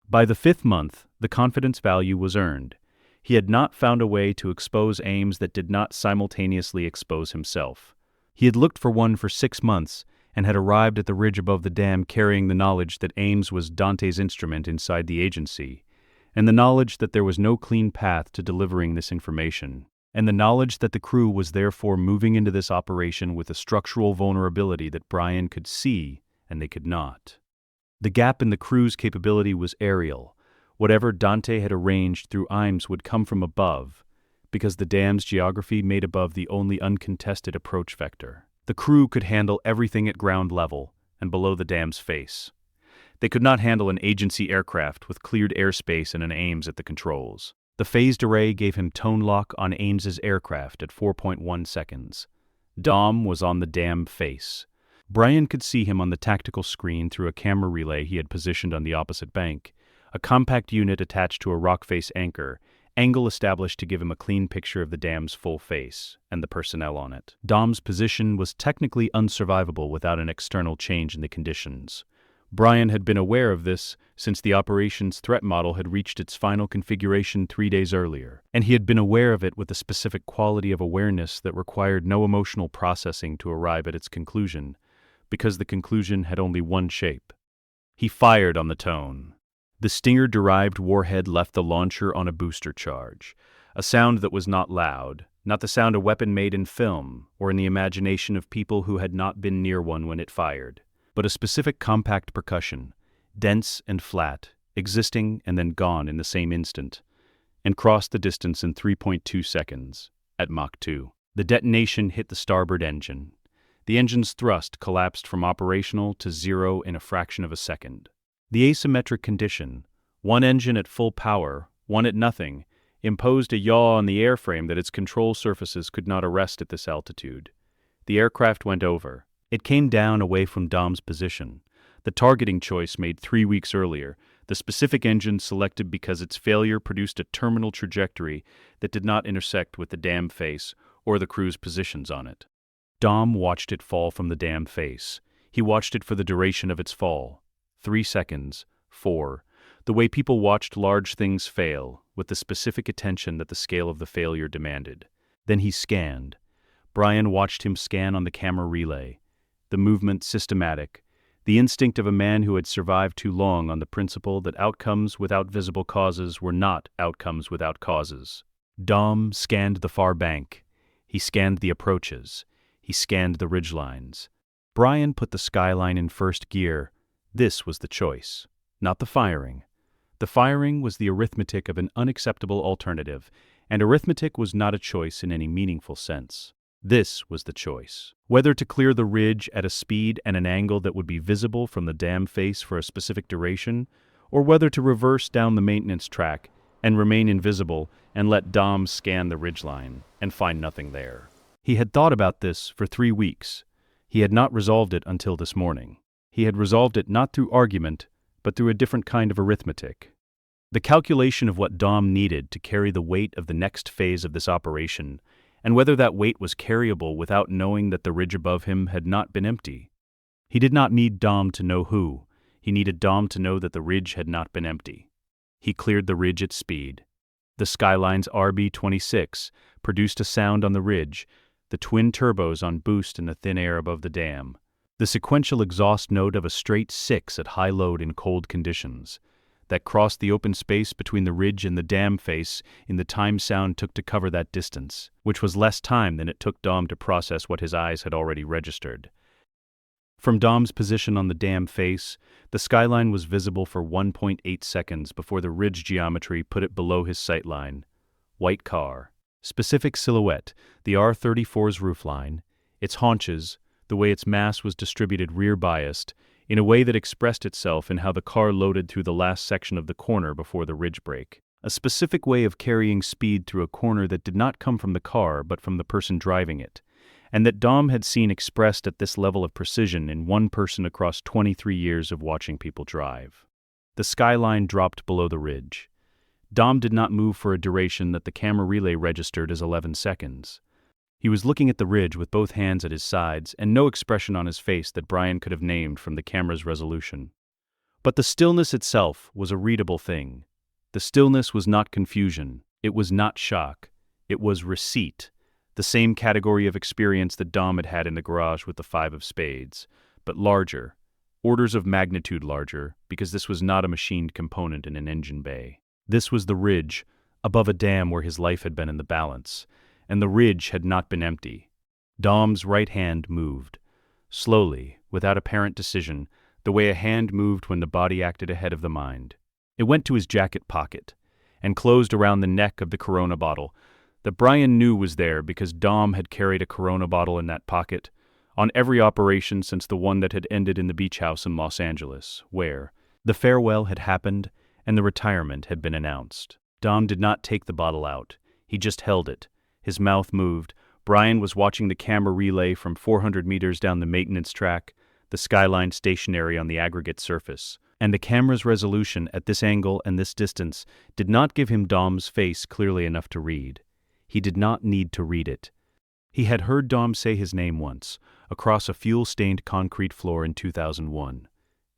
By the 5th month, the confidence value was earned. He had not found a way to expose Ames that did not simultaneously expose himself. He had looked for one for 6 months and had arrived at the ridge above the dam carrying the knowledge that Ames was Dante's instrument inside the agency, and the knowledge that there was no clean path to delivering this information, and the knowledge that the crew was therefore moving into this operation with a structural vulnerability that Brian could see and they could not. The gap in the crew's capability was aerial. Whatever Dante had arranged through Ames would come from above, because the dam's geography made above the only uncontested approach vector. The crew could handle everything at ground level and below the dam's face. They could not handle an agency aircraft with cleared airspace and an Ames at the controls. The phased array gave him tone lock on Ames's aircraft at 4.1 seconds. Dom was on the dam face. Brian could see him on the tactical screen through a camera relay he had positioned on the opposite bank, a compact unit attached to a rock face anchor, angle established to give him a clean picture of the dam's full face and the personnel on it. Dom's position was technically unsurvivable without an external change in the conditions. Brian had been aware of this since the operations threat model had reached its final configuration 3 days earlier, and he had been aware of it with a specific quality of awareness that required no emotional processing to arrive at its conclusion, because the conclusion had only one shape. He fired on the tone. The Stinger-derived warhead left the launcher on a booster charge, a sound that was not loud, not the sound a weapon made in film or in the imagination of people who had not been near one when it fired, but a specific compact percussion, dense and flat, existing and then gone in the same instant, and crossed the distance in 3.2 seconds, at Mach 2. The detonation hit the starboard engine. The engine's thrust collapsed from operational to 0 in a fraction of a second. The asymmetric condition, one engine at full power, one at nothing, imposed a yaw on the airframe that its control surfaces could not arrest at this altitude. The aircraft went over. It came down away from Dom's position, the targeting choice made 3 weeks earlier, the specific engine selected because its failure produced a terminal trajectory that did not intersect with the dam face or the crew's positions on it. Dom watched it fall from the dam face. He watched it for the duration of its fall. 3 seconds, 4, the way people watched large things fail, with the specific attention that the scale of the failure demanded. Then he scanned. Brian watched him scan on the camera relay. The movement systematic, the instinct of a man who had survived too long on the principle that outcomes without visible causes were not outcomes without causes. Dom scanned the far bank. He scanned the approaches. He scanned the ridgelines. Brian put the skyline in first gear. This was the choice, not the firing. The firing was the arithmetic of an unacceptable alternative, and arithmetic was not a choice in any meaningful sense. This was the choice. Whether to clear the ridge at a speed and an angle that would be visible from the dam face for a specific duration, or whether to reverse down the maintenance track and remain invisible and let Dom scan the ridgeline and find nothing there. He had thought about this for 3 weeks. He had not resolved it until this morning. He had resolved it not through argument, but through a different kind of arithmetic. The calculation of what Dom needed to carry the weight of the next phase of this operation, and whether that weight was carryable without knowing that the ridge above him had not been empty. He did not need Dom to know who. He needed Dom to know that the ridge had not been empty. He cleared the ridge at speed. The Skyline's RB-26 produced a sound on the ridge, the twin turbos on boost in the thin air above the dam, the sequential exhaust note of a straight 6 at high load in cold conditions, that crossed the open space between the ridge and the dam face in the time sound took to cover that distance, which was less time than it took Dom to process what his eyes had already registered. From Dom's position on the dam face, the skyline was visible for 1.8 seconds before the ridge geometry put it below his sightline. White car. Specific silhouette, the R-34's roofline, its haunches, the way its mass was distributed rear-biased, in a way that expressed itself in how the car loaded through the last section of the corner before the ridge break. A specific way of carrying speed through a corner that did not come from the car but from the person driving it, and that Dom had seen expressed at this level of precision in one person across 23 years of watching people drive. The skyline dropped below the ridge. Dom did not move for a duration that the camera relay registered as 11 seconds. He was looking at the ridge with both hands at his sides and no expression on his face that Brian could have named from the camera's resolution. But the stillness itself was a readable thing. The stillness was not confusion. It was not shock. It was receipt, the same category of experience that Dom had had in the garage with the 5 of spades, but larger, orders of magnitude larger, because this was not a machined component in an engine bay. This was the ridge, above a dam where his life had been in the balance, and the ridge had not been empty. Dom's right hand moved, slowly, without apparent decision, the way a hand moved when the body acted ahead of the mind. It went to his jacket pocket, and closed around the neck of the Corona bottle, that Brian knew was there because Dom had carried a Corona bottle in that pocket on every operation since the one that had ended in the beach house in Los Angeles, where the farewell had happened and the retirement had been announced. Dom did not take the bottle out. He just held it. His mouth moved. Brian was watching the camera relay from 400 meters down the maintenance track, the skyline stationary on the aggregate surface, and the camera's resolution at this angle and this distance did not give him Dom's face clearly enough to read. He did not need to read it. He had heard Dom say his name once, across a fuel-stained concrete floor in 2001,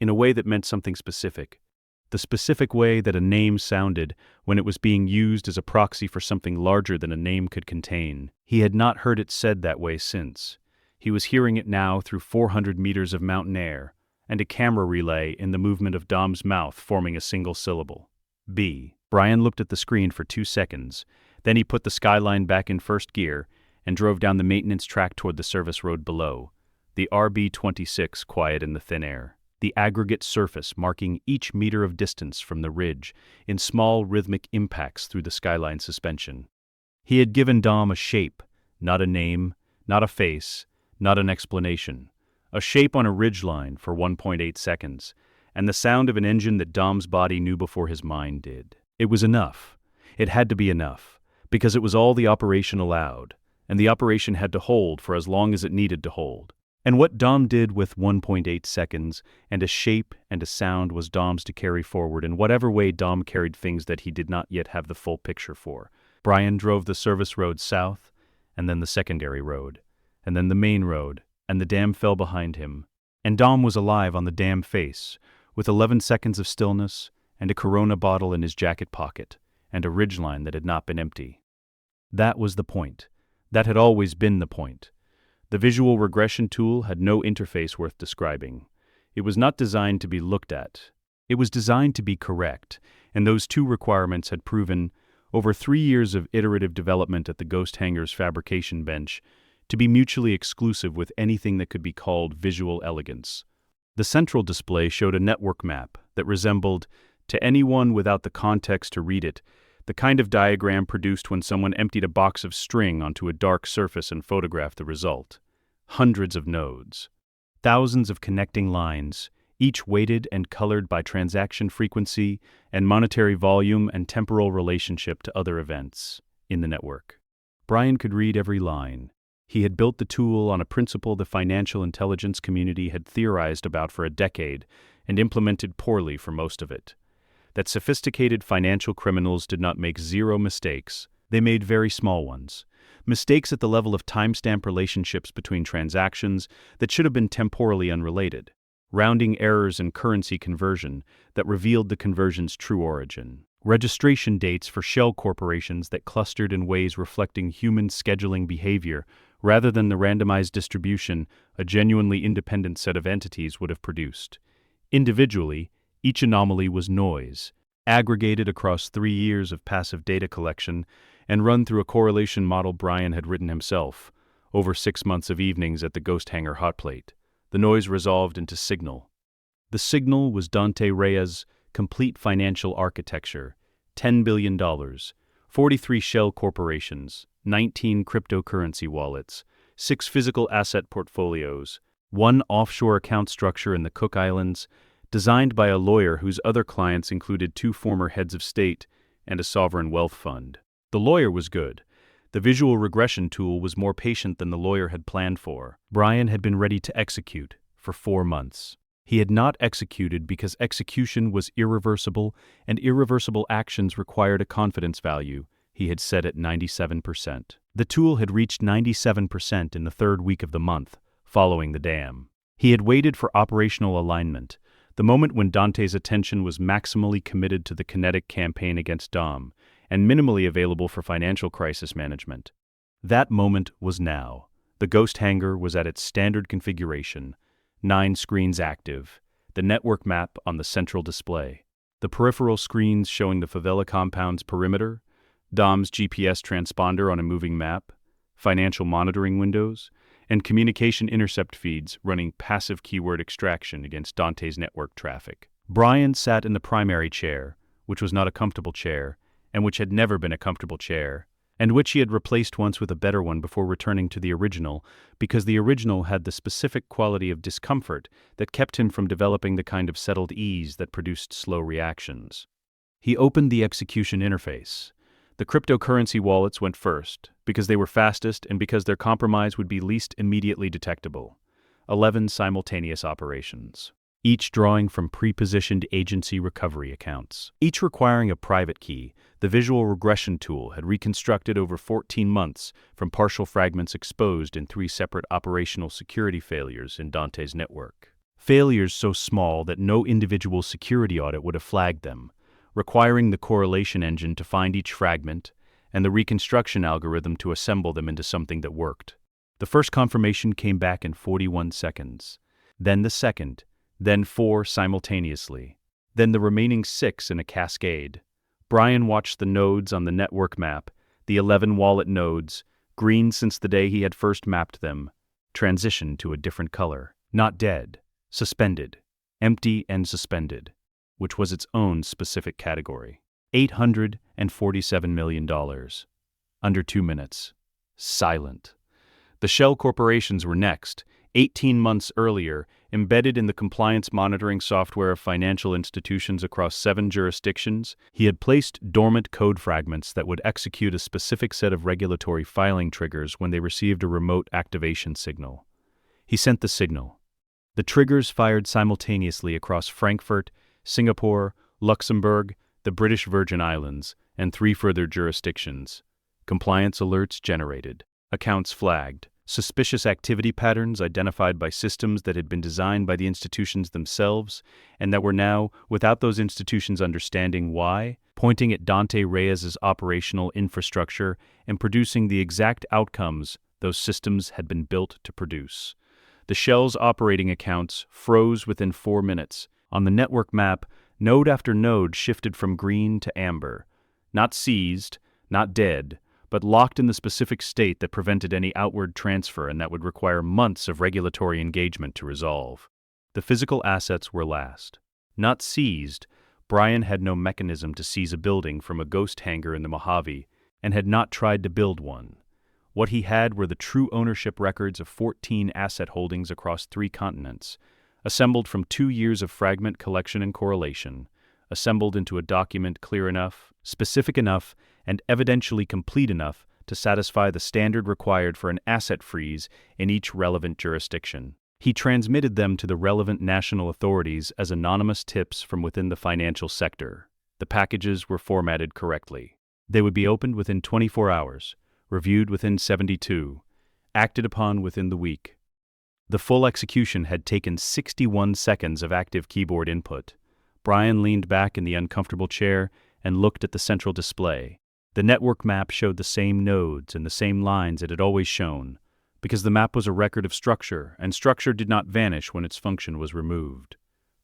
in a way that meant something specific. The specific way that a name sounded when it was being used as a proxy for something larger than a name could contain. He had not heard it said that way since. He was hearing it now through 400 meters of mountain air, and a camera relay in the movement of Dom's mouth forming a single syllable. B. Brian looked at the screen for 2 seconds. Then he put the skyline back in first gear and drove down the maintenance track toward the service road below, the RB-26 quiet in the thin air, the aggregate surface marking each meter of distance from the ridge in small rhythmic impacts through the skyline suspension. He had given Dom a shape, not a name, not a face, not an explanation. A shape on a ridgeline for 1.8 seconds, and the sound of an engine that Dom's body knew before his mind did. It was enough. It had to be enough, because it was all the operation allowed, and the operation had to hold for as long as it needed to hold. And what Dom did with 1.8 seconds and a shape and a sound was Dom's to carry forward in whatever way Dom carried things that he did not yet have the full picture for. Brian drove the service road south, and then the secondary road, and then the main road, and the dam fell behind him. And Dom was alive on the dam face, with 11 seconds of stillness and a Corona bottle in his jacket pocket, and a ridgeline that had not been empty. That was the point. That had always been the point. The visual regression tool had no interface worth describing. It was not designed to be looked at. It was designed to be correct, and those 2 requirements had proven, over 3 years of iterative development at the Ghost Hangar's fabrication bench, to be mutually exclusive with anything that could be called visual elegance. The central display showed a network map that resembled, to anyone without the context to read it, the kind of diagram produced when someone emptied a box of string onto a dark surface and photographed the result. Hundreds of nodes. Thousands of connecting lines, each weighted and colored by transaction frequency and monetary volume and temporal relationship to other events in the network. Brian could read every line. He had built the tool on a principle the financial intelligence community had theorized about for a decade and implemented poorly for most of it. That sophisticated financial criminals did not make 0 mistakes. They made very small ones. Mistakes at the level of timestamp relationships between transactions that should have been temporally unrelated. Rounding errors in currency conversion that revealed the conversion's true origin. Registration dates for shell corporations that clustered in ways reflecting human scheduling behavior rather than the randomized distribution a genuinely independent set of entities would have produced. Individually, each anomaly was noise, aggregated across 3 years of passive data collection and run through a correlation model Brian had written himself, over 6 months of evenings at the Ghost Hangar hotplate. The noise resolved into signal. The signal was Dante Reyes' complete financial architecture, $10 billion, 43 shell corporations, 19 cryptocurrency wallets, 6 physical asset portfolios, 1 offshore account structure in the Cook Islands, designed by a lawyer whose other clients included 2 former heads of state and a sovereign wealth fund. The lawyer was good. The visual regression tool was more patient than the lawyer had planned for. Brian had been ready to execute for 4 months. He had not executed because execution was irreversible, and irreversible actions required a confidence value he had set at 97%. The tool had reached 97% in the 3rd week of the month, following the dam. He had waited for operational alignment, the moment when Dante's attention was maximally committed to the kinetic campaign against Dom, and minimally available for financial crisis management. That moment was now. The Ghost Hangar was at its standard configuration, 9 screens active, the network map on the central display, the peripheral screens showing the favela compound's perimeter, Dom's GPS transponder on a moving map, financial monitoring windows, and communication intercept feeds running passive keyword extraction against Dante's network traffic. Brian sat in the primary chair, which was not a comfortable chair, and which had never been a comfortable chair, and which he had replaced once with a better one before returning to the original, because the original had the specific quality of discomfort that kept him from developing the kind of settled ease that produced slow reactions. He opened the execution interface. The cryptocurrency wallets went first, because they were fastest and because their compromise would be least immediately detectable. 11 simultaneous operations, each drawing from pre-positioned agency recovery accounts. Each requiring a private key, the visual regression tool had reconstructed over 14 months from partial fragments exposed in 3 separate operational security failures in Dante's network. Failures so small that no individual security audit would have flagged them, requiring the correlation engine to find each fragment and the reconstruction algorithm to assemble them into something that worked. The first confirmation came back in 41 seconds, then the second, then 4 simultaneously, then the remaining 6 in a cascade. Brian watched the nodes on the network map, the 11 wallet nodes, green since the day he had first mapped them, transition to a different color. Not dead, suspended, empty and suspended, which was its own specific category. $847 million. Under 2 minutes. Silent. The shell corporations were next, 18 months earlier, embedded in the compliance monitoring software of financial institutions across 7 jurisdictions. He had placed dormant code fragments that would execute a specific set of regulatory filing triggers when they received a remote activation signal. He sent the signal. The triggers fired simultaneously across Frankfurt, Singapore, Luxembourg, the British Virgin Islands, and 3 further jurisdictions. Compliance alerts generated. Accounts flagged. Suspicious activity patterns identified by systems that had been designed by the institutions themselves and that were now, without those institutions understanding why, pointing at Dante Reyes's operational infrastructure and producing the exact outcomes those systems had been built to produce. The shell's operating accounts froze within 4 minutes. On the network map, node after node shifted from green to amber, not seized, not dead, but locked in the specific state that prevented any outward transfer and that would require months of regulatory engagement to resolve. The physical assets were last. Not seized, Brian had no mechanism to seize a building from a ghost hangar in the Mojave and had not tried to build one. What he had were the true ownership records of 14 asset holdings across 3 continents, assembled from 2 years of fragment collection and correlation, assembled into a document clear enough, specific enough, and evidentially complete enough to satisfy the standard required for an asset freeze in each relevant jurisdiction. He transmitted them to the relevant national authorities as anonymous tips from within the financial sector. The packages were formatted correctly. They would be opened within 24 hours, reviewed within 72, acted upon within the week. The full execution had taken 61 seconds of active keyboard input. Brian leaned back in the uncomfortable chair and looked at the central display. The network map showed the same nodes and the same lines it had always shown, because the map was a record of structure, and structure did not vanish when its function was removed.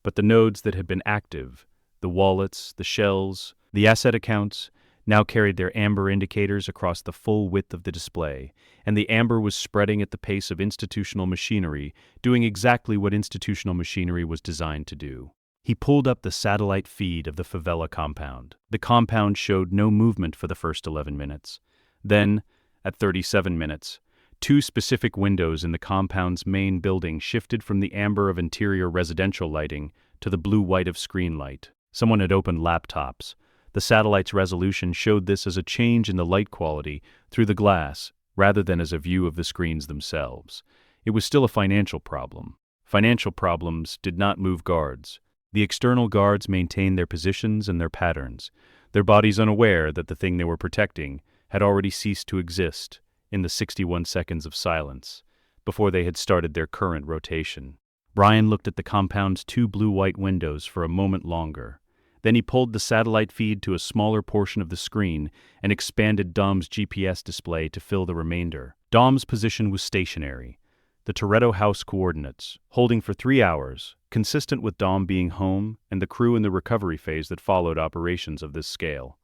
But the nodes that had been active, the wallets, the shells, the asset accounts, now carried their amber indicators across the full width of the display, and the amber was spreading at the pace of institutional machinery, doing exactly what institutional machinery was designed to do. He pulled up the satellite feed of the favela compound. The compound showed no movement for the first 11 minutes. Then, at 37 minutes, 2 specific windows in the compound's main building shifted from the amber of interior residential lighting to the blue-white of screen light. Someone had opened laptops. The satellite's resolution showed this as a change in the light quality through the glass, rather than as a view of the screens themselves. It was still a financial problem. Financial problems did not move guards. The external guards maintained their positions and their patterns, their bodies unaware that the thing they were protecting had already ceased to exist in the 61 seconds of silence before they had started their current rotation. Brian looked at the compound's two blue-white windows for a moment longer. Then he pulled the satellite feed to a smaller portion of the screen and expanded Dom's GPS display to fill the remainder. Dom's position was stationary, the Toretto House coordinates, holding for 3 hours, consistent with Dom being home and the crew in the recovery phase that followed operations of this scale.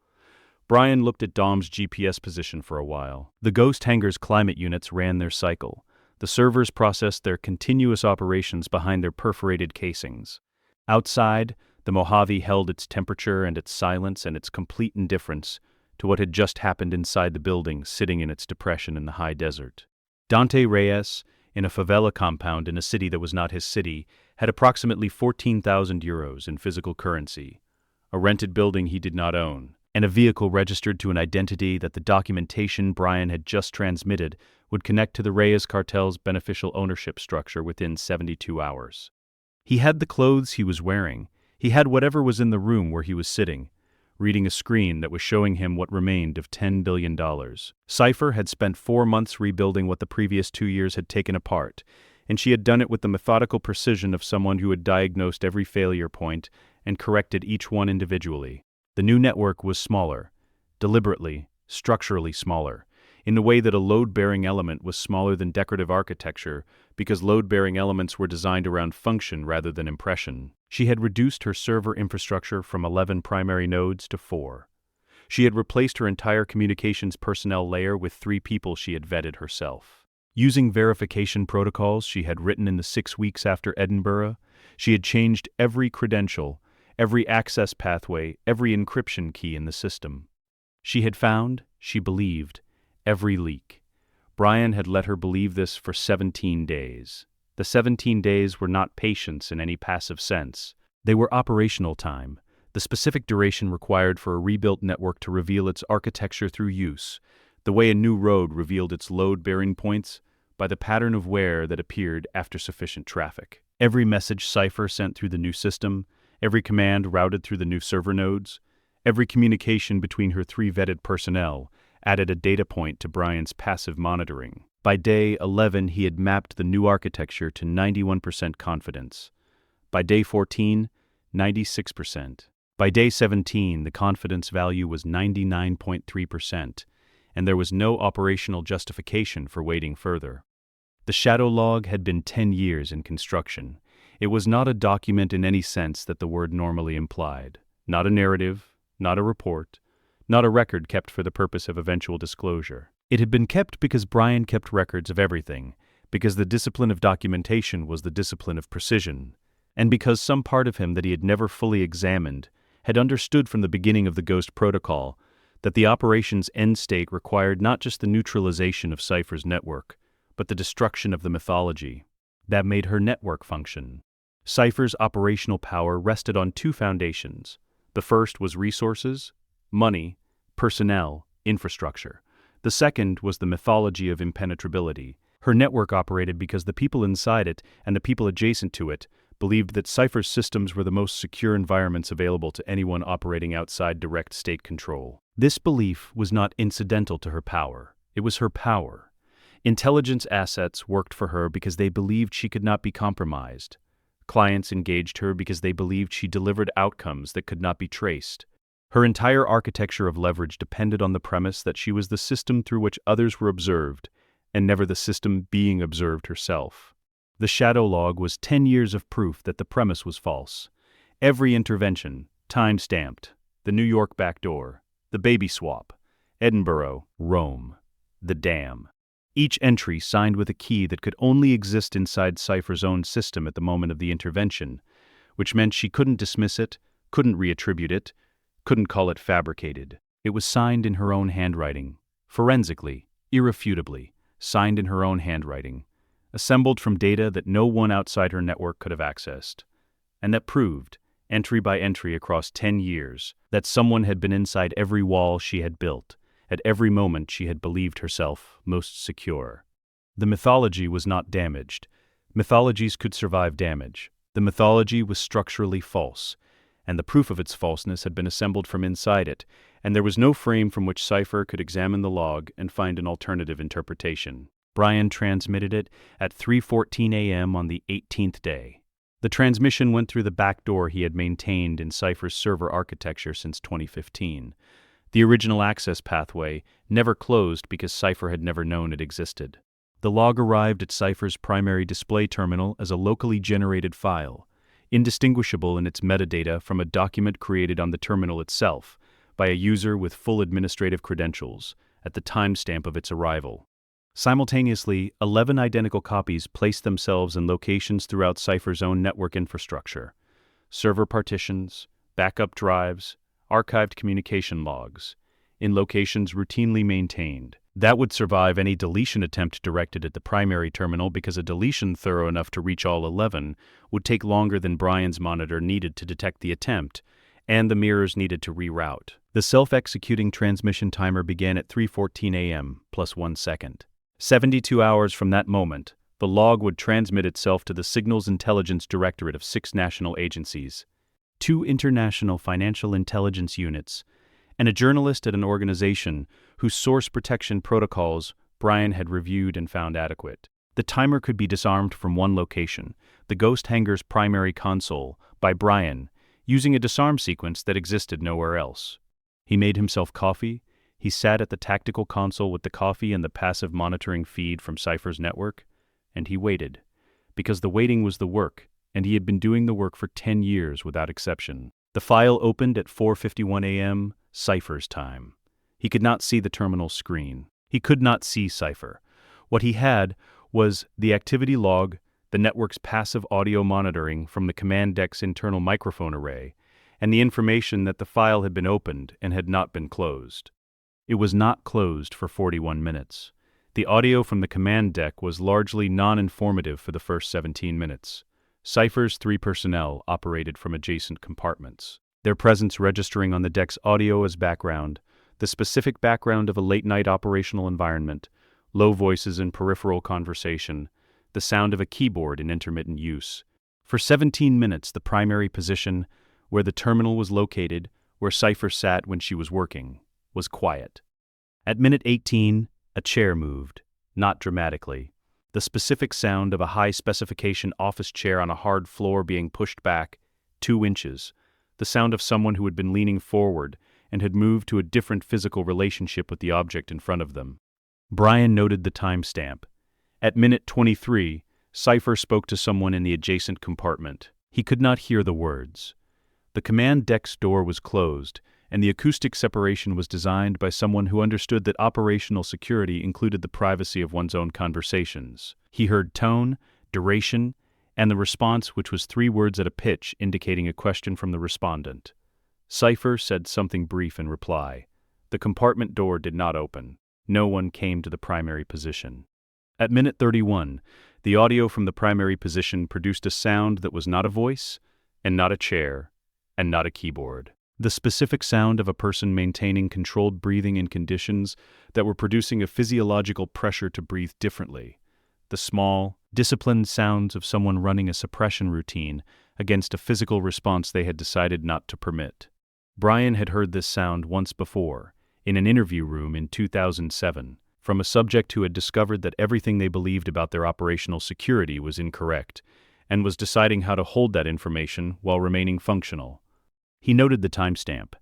Brian looked at Dom's GPS position for a while. The Ghost Hangar's climate units ran their cycle. The servers processed their continuous operations behind their perforated casings. Outside, the Mojave held its temperature and its silence and its complete indifference to what had just happened inside the building, sitting in its depression in the high desert. Dante Reyes, in a favela compound in a city that was not his city, had approximately 14,000 euros in physical currency, a rented building he did not own, and a vehicle registered to an identity that the documentation Brian had just transmitted would connect to the Reyes cartel's beneficial ownership structure within 72 hours. He had the clothes he was wearing. He had whatever was in the room where he was sitting, reading a screen that was showing him what remained of $10 billion. Cypher had spent 4 months rebuilding what the previous 2 years had taken apart, and she had done it with the methodical precision of someone who had diagnosed every failure point and corrected each one individually. The new network was smaller, deliberately, structurally smaller, in the way that a load-bearing element was smaller than decorative architecture because load-bearing elements were designed around function rather than impression. She had reduced her server infrastructure from 11 primary nodes to 4. She had replaced her entire communications personnel layer with 3 people she had vetted herself. Using verification protocols she had written in the 6 weeks after Edinburgh, she had changed every credential, every access pathway, every encryption key in the system. She had found, she believed, every leak. Brian had let her believe this for 17 days. The 17 days were not patience in any passive sense. They were operational time, the specific duration required for a rebuilt network to reveal its architecture through use, the way a new road revealed its load-bearing points by the pattern of wear that appeared after sufficient traffic. Every message Cypher sent through the new system, every command routed through the new server nodes, every communication between her 3 vetted personnel added a data point to Brian's passive monitoring. By day 11, he had mapped the new architecture to 91% confidence. By day 14, 96%. By day 17, the confidence value was 99.3%, and there was no operational justification for waiting further. The shadow log had been 10 years in construction. It was not a document in any sense that the word normally implied. Not a narrative, not a report, not a record kept for the purpose of eventual disclosure. It had been kept because Brian kept records of everything, because the discipline of documentation was the discipline of precision, and because some part of him that he had never fully examined had understood from the beginning of the Ghost Protocol that the operation's end state required not just the neutralization of Cypher's network, but the destruction of the mythology that made her network function. Cypher's operational power rested on 2 foundations. The first was resources, money, personnel, infrastructure. The second was the mythology of impenetrability. Her network operated because the people inside it and the people adjacent to it believed that Cypher's systems were the most secure environments available to anyone operating outside direct state control. This belief was not incidental to her power. It was her power. Intelligence assets worked for her because they believed she could not be compromised. Clients engaged her because they believed she delivered outcomes that could not be traced. Her entire architecture of leverage depended on the premise that she was the system through which others were observed, and never the system being observed herself. The shadow log was 10 years of proof that the premise was false. Every intervention, time-stamped, the New York backdoor, the baby swap, Edinburgh, Rome, the dam. Each entry signed with a key that could only exist inside Cypher's own system at the moment of the intervention, which meant she couldn't dismiss it, couldn't reattribute it, couldn't call it fabricated. It was signed in her own handwriting, forensically, irrefutably, signed in her own handwriting, assembled from data that no one outside her network could have accessed, and that proved, entry by entry across 10 years, that someone had been inside every wall she had built, at every moment she had believed herself most secure. The mythology was not damaged. Mythologies could survive damage. The mythology was structurally false, and the proof of its falseness had been assembled from inside it, and there was no frame from which Cypher could examine the log and find an alternative interpretation. Brian transmitted it at 3:14 a.m. on the 18th day. The transmission went through the back door he had maintained in Cypher's server architecture since 2015. The original access pathway never closed because Cypher had never known it existed. The log arrived at Cypher's primary display terminal as a locally generated file, indistinguishable in its metadata from a document created on the terminal itself by a user with full administrative credentials at the timestamp of its arrival. Simultaneously, 11 identical copies placed themselves in locations throughout Cypher's own network infrastructure: server partitions, backup drives, archived communication logs, in locations routinely maintained. That would survive any deletion attempt directed at the primary terminal because a deletion thorough enough to reach all 11 would take longer than Brian's monitor needed to detect the attempt, and the mirrors needed to reroute. The self-executing transmission timer began at 3:14 a.m. plus 1 second. 72 hours from that moment, the log would transmit itself to the Signals Intelligence Directorate of 6 national agencies, 2 international financial intelligence units, and a journalist at an organization whose source protection protocols Brian had reviewed and found adequate. The timer could be disarmed from one location, the Ghost Hangar's primary console, by Brian, using a disarm sequence that existed nowhere else. He made himself coffee. He sat at the tactical console with the coffee and the passive monitoring feed from Cypher's network, and he waited, because the waiting was the work, and he had been doing the work for 10 years without exception. The file opened at 4:51 a.m., Cypher's time. He could not see the terminal screen. He could not see Cypher. What he had was the activity log, the network's passive audio monitoring from the command deck's internal microphone array, and the information that the file had been opened and had not been closed. It was not closed for 41 minutes. The audio from the command deck was largely non-informative for the first 17 minutes. Cypher's 3 personnel operated from adjacent compartments, their presence registering on the deck's audio as background, the specific background of a late-night operational environment, low voices and peripheral conversation, the sound of a keyboard in intermittent use. For 17 minutes, the primary position, where the terminal was located, where Cypher sat when she was working, was quiet. At minute 18, a chair moved, not dramatically. The specific sound of a high-specification office chair on a hard floor being pushed back 2 inches, the sound of someone who had been leaning forward and had moved to a different physical relationship with the object in front of them. Brian noted the timestamp. At minute 23, Cypher spoke to someone in the adjacent compartment. He could not hear the words. The command deck's door was closed, and the acoustic separation was designed by someone who understood that operational security included the privacy of one's own conversations. He heard tone, duration, and the response, which was 3 words at a pitch, indicating a question from the respondent. Cypher said something brief in reply. The compartment door did not open. No one came to the primary position. At minute 31, the audio from the primary position produced a sound that was not a voice, and not a chair, and not a keyboard. The specific sound of a person maintaining controlled breathing in conditions that were producing a physiological pressure to breathe differently. The small, disciplined sounds of someone running a suppression routine against a physical response they had decided not to permit. Brian had heard this sound once before, in an interview room in 2007, from a subject who had discovered that everything they believed about their operational security was incorrect, and was deciding how to hold that information while remaining functional. He noted the timestamp.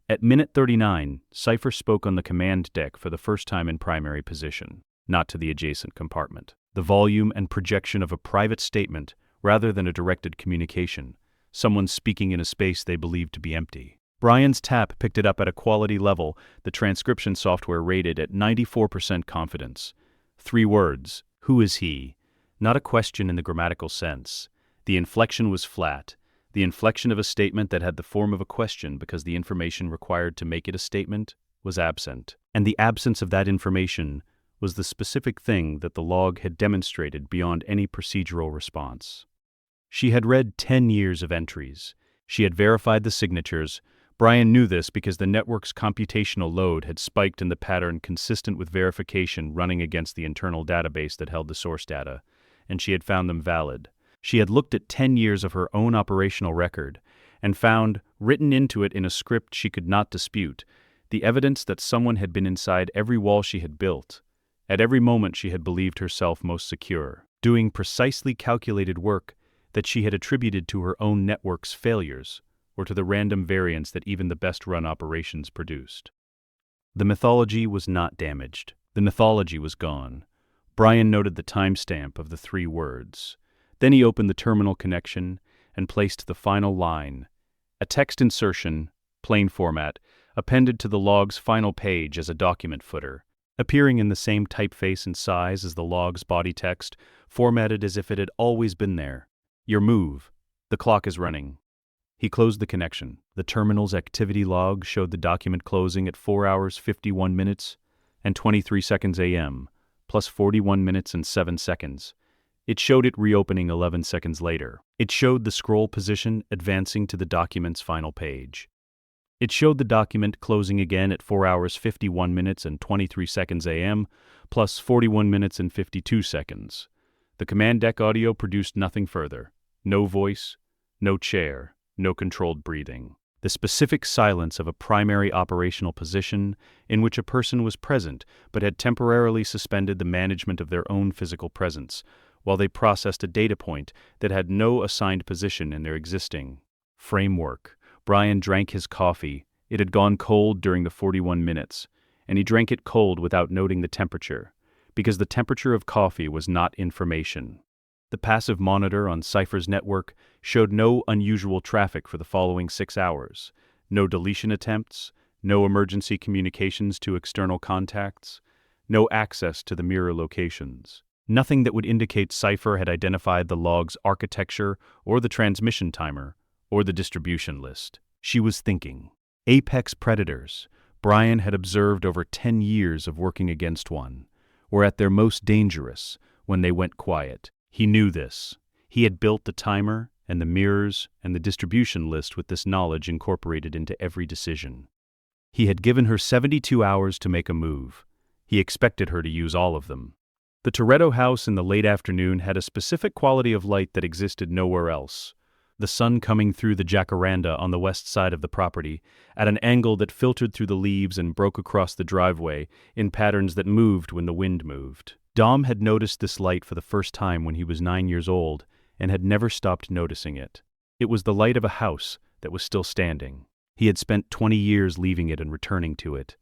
At minute 39, Cypher spoke on the command deck for the first time in primary position, not to the adjacent compartment. The volume and projection of a private statement rather than a directed communication, someone speaking in a space they believed to be empty. Brian's tap picked it up at a quality level the transcription software rated at 94% confidence. 3 words, who is he? Not a question in the grammatical sense. The inflection was flat, the inflection of a statement that had the form of a question because the information required to make it a statement was absent. And the absence of that information was the specific thing that the log had demonstrated beyond any procedural response. She had read 10 years of entries. She had verified the signatures. Brian knew this because the network's computational load had spiked in the pattern consistent with verification running against the internal database that held the source data, and she had found them valid. She had looked at 10 years of her own operational record and found, written into it in a script she could not dispute, the evidence that someone had been inside every wall she had built. At every moment she had believed herself most secure, doing precisely calculated work that she had attributed to her own network's failures, or to the random variance that even the best-run operations produced. The mythology was not damaged. The mythology was gone. Brian noted the timestamp of the 3 words. Then he opened the terminal connection and placed the final line, a text insertion, plain format, appended to the log's final page as a document footer, appearing in the same typeface and size as the log's body text, formatted as if it had always been there. Your move. The clock is running. He closed the connection. The terminal's activity log showed the document closing at 4 hours 51 minutes and 23 seconds a.m., plus 41 minutes and 7 seconds. It showed it reopening 11 seconds later. It showed the scroll position advancing to the document's final page. It showed the document closing again at 4 hours 51 minutes and 23 seconds a.m., plus 41 minutes and 52 seconds. The command deck audio produced nothing further. No voice, no chair, no controlled breathing. The specific silence of a primary operational position in which a person was present but had temporarily suspended the management of their own physical presence, while they processed a data point that had no assigned position in their existing framework. Brian drank his coffee. It had gone cold during the 41 minutes, and he drank it cold without noting the temperature, because the temperature of coffee was not information. The passive monitor on Cypher's network showed no unusual traffic for the following 6 hours, no deletion attempts, no emergency communications to external contacts, no access to the mirror locations. Nothing that would indicate Cypher had identified the log's architecture or the transmission timer or the distribution list. She was thinking. Apex predators, Brian had observed over 10 years of working against one, were at their most dangerous when they went quiet. He knew this. He had built the timer and the mirrors and the distribution list with this knowledge incorporated into every decision. He had given her 72 hours to make a move. He expected her to use all of them. The Toretto house in the late afternoon had a specific quality of light that existed nowhere else. The sun coming through the jacaranda on the west side of the property, at an angle that filtered through the leaves and broke across the driveway in patterns that moved when the wind moved. Dom had noticed this light for the first time when he was 9 years old and had never stopped noticing it. It was the light of a house that was still standing. He had spent 20 years leaving it and returning to it,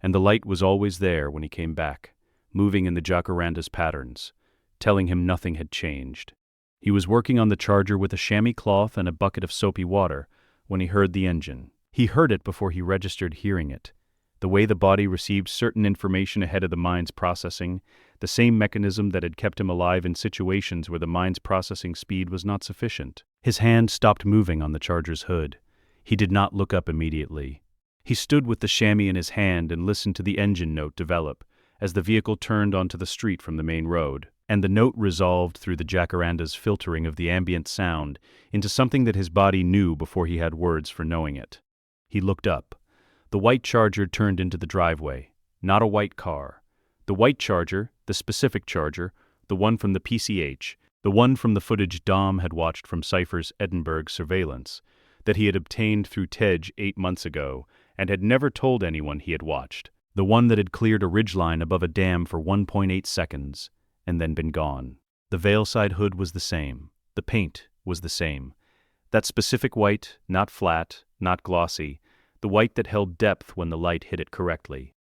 and the light was always there when he came back, moving in the jacaranda's patterns, telling him nothing had changed. He was working on the charger with a chamois cloth and a bucket of soapy water when he heard the engine. He heard it before he registered hearing it. The way the body received certain information ahead of the mind's processing, the same mechanism that had kept him alive in situations where the mind's processing speed was not sufficient. His hand stopped moving on the charger's hood. He did not look up immediately. He stood with the chamois in his hand and listened to the engine note develop as the vehicle turned onto the street from the main road, and the note resolved through the jacaranda's filtering of the ambient sound into something that his body knew before he had words for knowing it. He looked up. The white Charger turned into the driveway. Not a white car. The white Charger, the specific Charger, the one from the PCH, the one from the footage Dom had watched from Cypher's Edinburgh surveillance, that he had obtained through Tej 8 months ago and had never told anyone he had watched. The one that had cleared a ridgeline above a dam for 1.8 seconds and then been gone. The Valeside hood was the same. The paint was the same. That specific white, not flat, not glossy, the white that held depth when the light hit it correctly.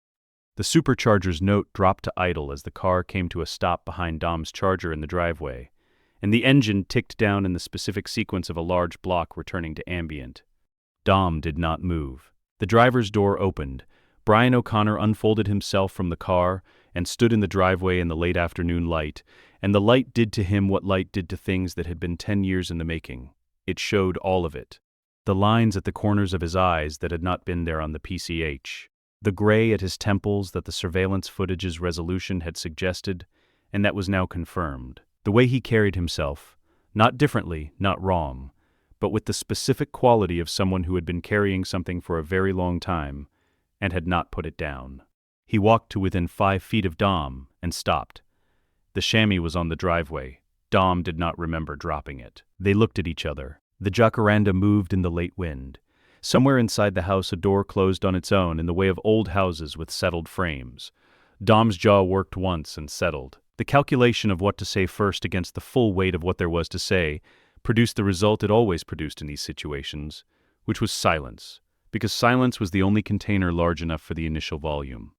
The supercharger's note dropped to idle as the car came to a stop behind Dom's Charger in the driveway, and the engine ticked down in the specific sequence of a large block returning to ambient. Dom did not move. The driver's door opened. Brian O'Connor unfolded himself from the car and stood in the driveway in the late afternoon light, and the light did to him what light did to things that had been 10 years in the making. It showed all of it. The lines at the corners of his eyes that had not been there on the PCH. The gray at his temples that the surveillance footage's resolution had suggested, and that was now confirmed. The way he carried himself, not differently, not wrong, but with the specific quality of someone who had been carrying something for a very long time and had not put it down. He walked to within 5 feet of Dom and stopped. The chamois was on the driveway. Dom did not remember dropping it. They looked at each other. The jacaranda moved in the late wind. Somewhere inside the house a door closed on its own in the way of old houses with settled frames. Dom's jaw worked once and settled. The calculation of what to say first against the full weight of what there was to say produced the result it always produced in these situations, which was silence, because silence was the only container large enough for the initial volume.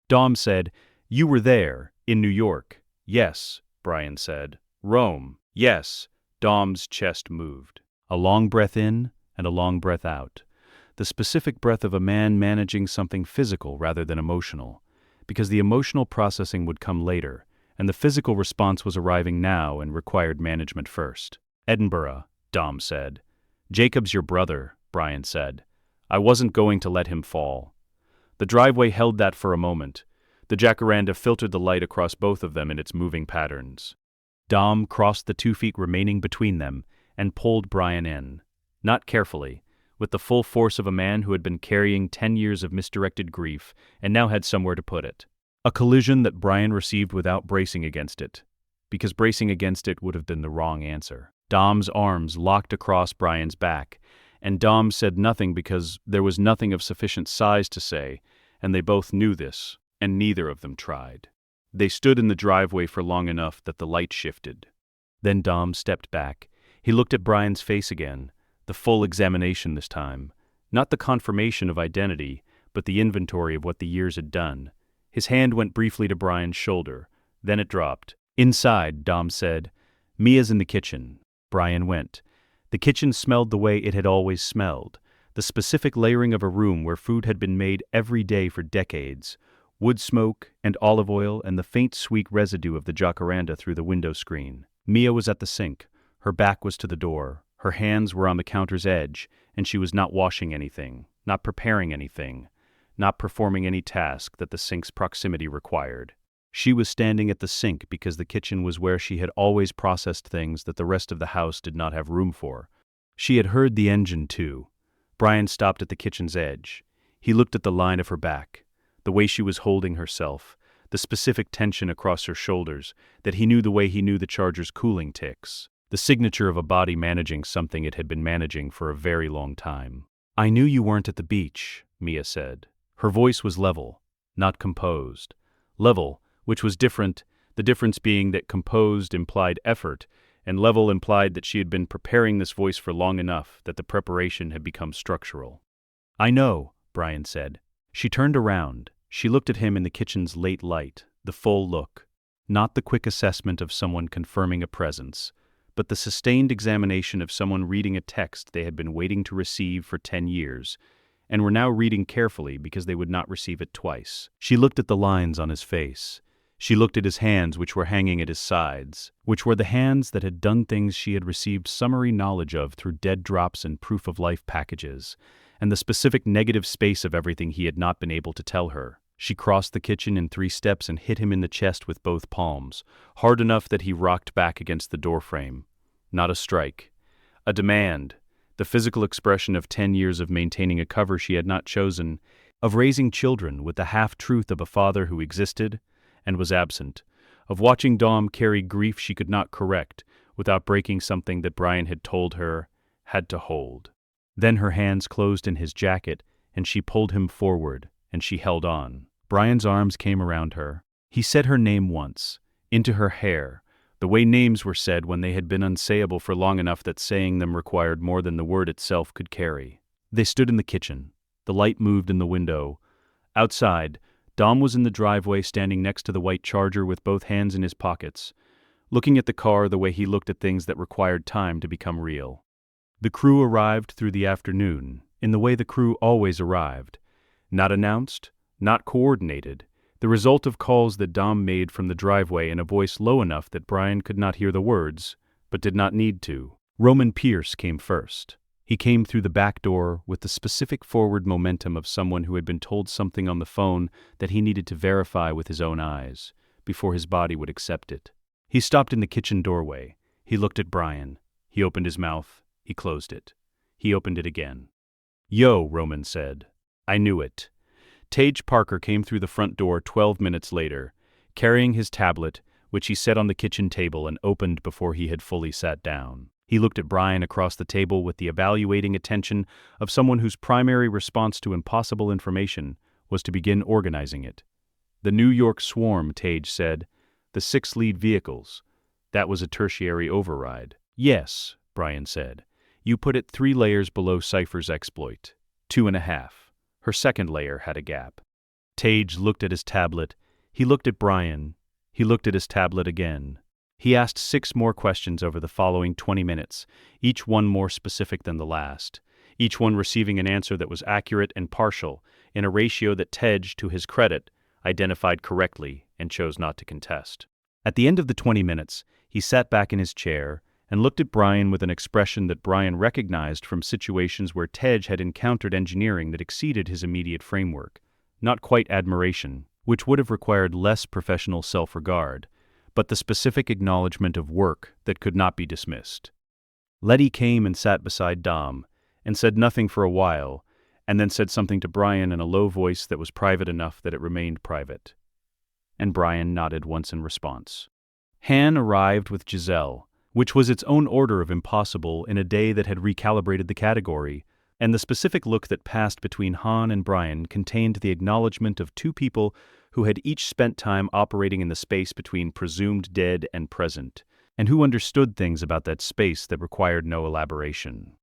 Dom said, "You were there, in New York." "Yes," Brian said. "Rome." "Yes." Dom's chest moved. A long breath in and a long breath out. The specific breath of a man managing something physical rather than emotional, because the emotional processing would come later, and the physical response was arriving now and required management first. "Edinburgh," Dom said. "Jacob's your brother," Brian said. "I wasn't going to let him fall." The driveway held that for a moment. The jacaranda filtered the light across both of them in its moving patterns. Dom crossed the 2 feet remaining between them and pulled Brian in. Not carefully, with the full force of a man who had been carrying 10 years of misdirected grief and now had somewhere to put it. A collision that Brian received without bracing against it, because bracing against it would have been the wrong answer. Dom's arms locked across Brian's back, and Dom said nothing because there was nothing of sufficient size to say, and they both knew this, and neither of them tried. They stood in the driveway for long enough that the light shifted. Then Dom stepped back. He looked at Brian's face again, the full examination this time, not the confirmation of identity, but the inventory of what the years had done. His hand went briefly to Brian's shoulder, then it dropped. "Inside," Dom said. "Mia's in the kitchen." Brian went. The kitchen smelled the way it had always smelled, the specific layering of a room where food had been made every day for decades, wood smoke and olive oil and the faint sweet residue of the jacaranda through the window screen. Mia was at the sink. Her back was to the door. Her hands were on the counter's edge, and she was not washing anything, not preparing anything, not performing any task that the sink's proximity required. She was standing at the sink because the kitchen was where she had always processed things that the rest of the house did not have room for. She had heard the engine, too. Brian stopped at the kitchen's edge. He looked at the line of her back, the way she was holding herself, the specific tension across her shoulders, that he knew the way he knew the Charger's cooling ticks, the signature of a body managing something it had been managing for a very long time. "I knew you weren't at the beach," Mia said. Her voice was level, not composed. Level, which was different, the difference being that composed implied effort, and level implied that she had been preparing this voice for long enough that the preparation had become structural. "I know," Brian said. She turned around. She looked at him in the kitchen's late light, the full look, not the quick assessment of someone confirming a presence, but the sustained examination of someone reading a text they had been waiting to receive for 10 years, and were now reading carefully because they would not receive it twice. She looked at the lines on his face. She looked at his hands which were hanging at his sides, which were the hands that had done things she had received summary knowledge of through dead drops and proof-of-life packages, and the specific negative space of everything he had not been able to tell her. She crossed the kitchen in 3 steps and hit him in the chest with both palms, hard enough that he rocked back against the doorframe. Not a strike. A demand. The physical expression of 10 years of maintaining a cover she had not chosen, of raising children with the half-truth of a father who existed and was absent, of watching Dom carry grief she could not correct without breaking something that Brian had told her had to hold. Then her hands closed in his jacket, and she pulled him forward, and she held on. Brian's arms came around her. He said her name once, into her hair, the way names were said when they had been unsayable for long enough that saying them required more than the word itself could carry. They stood in the kitchen. The light moved in the window. Outside, Dom was in the driveway standing next to the white Charger with both hands in his pockets, looking at the car the way he looked at things that required time to become real. The crew arrived through the afternoon, in the way the crew always arrived. Not announced, not coordinated, the result of calls that Dom made from the driveway in a voice low enough that Brian could not hear the words, but did not need to. Roman Pierce came first. He came through the back door with the specific forward momentum of someone who had been told something on the phone that he needed to verify with his own eyes, before his body would accept it. He stopped in the kitchen doorway. He looked at Brian. He opened his mouth. He closed it. He opened it again. "Yo," Roman said. "I knew it." Tage Parker came through the front door 12 minutes later, carrying his tablet, which he set on the kitchen table and opened before he had fully sat down. He looked at Brian across the table with the evaluating attention of someone whose primary response to impossible information was to begin organizing it. "The New York swarm," Tage said. "The 6 lead vehicles. That was a tertiary override." "Yes," Brian said. "You put it 3 layers below Cypher's exploit. 2.5. Her second layer had a gap." Tage looked at his tablet. He looked at Brian. He looked at his tablet again. He asked 6 more questions over the following 20 minutes, each one more specific than the last, each one receiving an answer that was accurate and partial, in a ratio that Tage, to his credit, identified correctly and chose not to contest. At the end of the 20 minutes, he sat back in his chair and looked at Brian with an expression that Brian recognized from situations where Tage had encountered engineering that exceeded his immediate framework. Not quite admiration, which would have required less professional self-regard, but the specific acknowledgement of work that could not be dismissed. Letty came and sat beside Dom, and said nothing for a while, and then said something to Brian in a low voice that was private enough that it remained private. And Brian nodded once in response. Han arrived with Giselle, which was its own order of impossible in a day that had recalibrated the category, and the specific look that passed between Han and Brian contained the acknowledgement of 2 people who had each spent time operating in the space between presumed dead and present, and who understood things about that space that required no elaboration.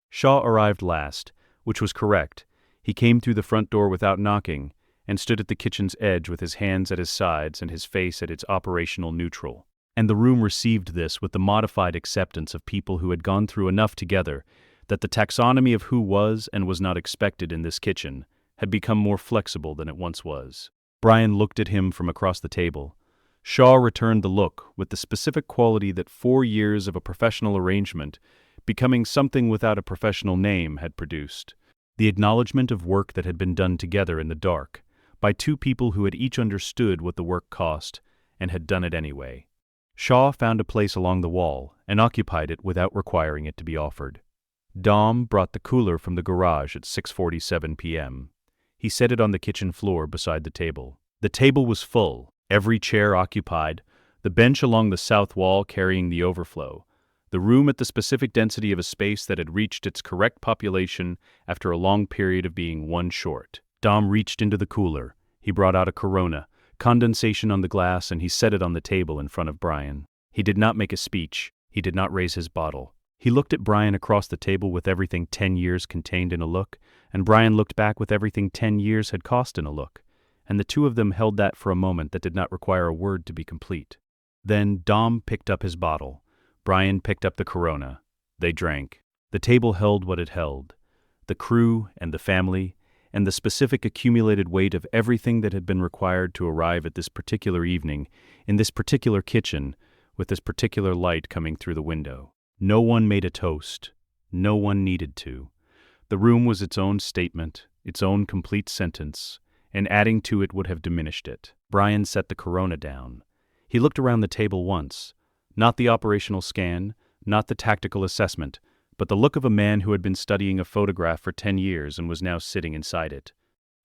Shaw arrived last, which was correct. He came through the front door without knocking, and stood at the kitchen's edge with his hands at his sides and his face at its operational neutral. And the room received this with the modified acceptance of people who had gone through enough together that the taxonomy of who was and was not expected in this kitchen had become more flexible than it once was. Brian looked at him from across the table. Shaw returned the look with the specific quality that 4 years of a professional arrangement, becoming something without a professional name, had produced. The acknowledgement of work that had been done together in the dark, by 2 people who had each understood what the work cost and had done it anyway. Shaw found a place along the wall and occupied it without requiring it to be offered. Dom brought the cooler from the garage at 6:47 p.m. He set it on the kitchen floor beside the table. The table was full, every chair occupied, the bench along the south wall carrying the overflow, the room at the specific density of a space that had reached its correct population after a long period of being 1 short. Dom reached into the cooler. He brought out a Corona, condensation on the glass, and he set it on the table in front of Brian. He did not make a speech. He did not raise his bottle. He looked at Brian across the table with everything 10 years contained in a look, and Brian looked back with everything 10 years had cost in a look, and the 2 of them held that for a moment that did not require a word to be complete. Then Dom picked up his bottle. Brian picked up the Corona. They drank. The table held what it held. The crew and the family, and the specific accumulated weight of everything that had been required to arrive at this particular evening, in this particular kitchen, with this particular light coming through the window. No one made a toast. No one needed to. The room was its own statement, its own complete sentence, and adding to it would have diminished it. Brian set the Corona down. He looked around the table once, not the operational scan, not the tactical assessment, but the look of a man who had been studying a photograph for 10 years and was now sitting inside it.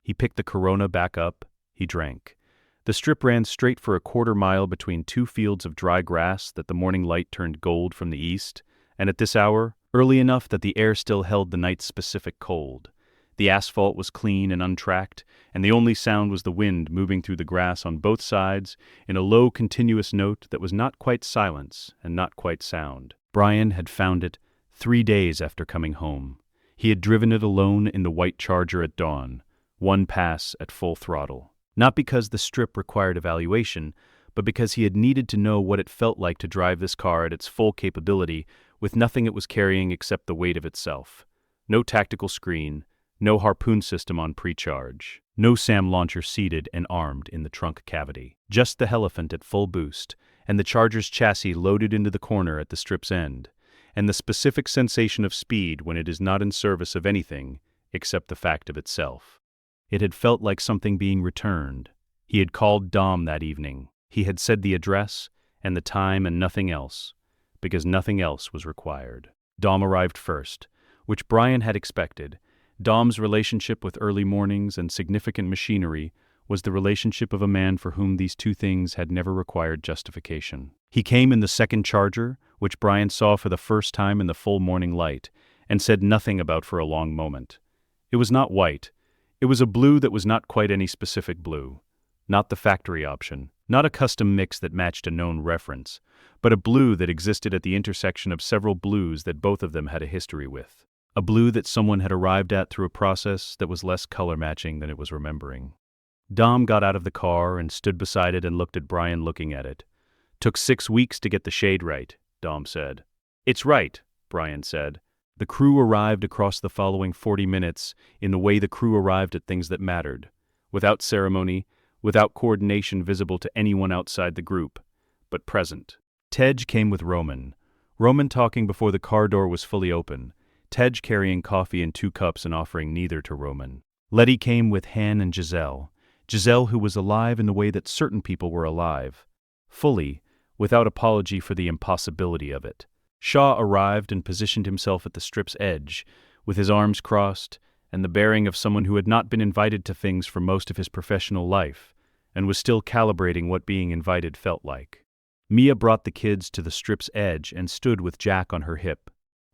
He picked the Corona back up. He drank. The strip ran straight for a 1/4 mile between 2 fields of dry grass that the morning light turned gold from the east, and at this hour, early enough that the air still held the night's specific cold. The asphalt was clean and untracked, and the only sound was the wind moving through the grass on both sides in a low, continuous note that was not quite silence and not quite sound. Brian had found it 3 days after coming home. He had driven it alone in the white Charger at dawn, 1 pass at full throttle. Not because the strip required evaluation, but because he had needed to know what it felt like to drive this car at its full capability with nothing it was carrying except the weight of itself. No tactical screen, no harpoon system on pre-charge, no SAM launcher seated and armed in the trunk cavity. Just the Elephant at full boost, and the Charger's chassis loaded into the corner at the strip's end, and the specific sensation of speed when it is not in service of anything except the fact of itself. It had felt like something being returned. He had called Dom that evening. He had said the address and the time and nothing else, because nothing else was required. Dom arrived first, which Brian had expected. Dom's relationship with early mornings and significant machinery was the relationship of a man for whom these two things had never required justification. He came in the second Charger, which Brian saw for the first time in the full morning light, and said nothing about for a long moment. It was not white. It was a blue that was not quite any specific blue. Not the factory option, not a custom mix that matched a known reference, but a blue that existed at the intersection of several blues that both of them had a history with. A blue that someone had arrived at through a process that was less color matching than it was remembering. Dom got out of the car and stood beside it and looked at Brian looking at it. "Took 6 weeks to get the shade right," Dom said. "It's right," Brian said. The crew arrived across the following 40 minutes in the way the crew arrived at things that mattered, without ceremony, without coordination visible to anyone outside the group, but present. Tej came with Roman talking before the car door was fully open, Tej carrying coffee in 2 cups and offering neither to Roman. Letty came with Han and Giselle who was alive in the way that certain people were alive, fully, without apology for the impossibility of it. Shaw arrived and positioned himself at the strip's edge, with his arms crossed, and the bearing of someone who had not been invited to things for most of his professional life, and was still calibrating what being invited felt like. Mia brought the kids to the strip's edge and stood with Jack on her hip.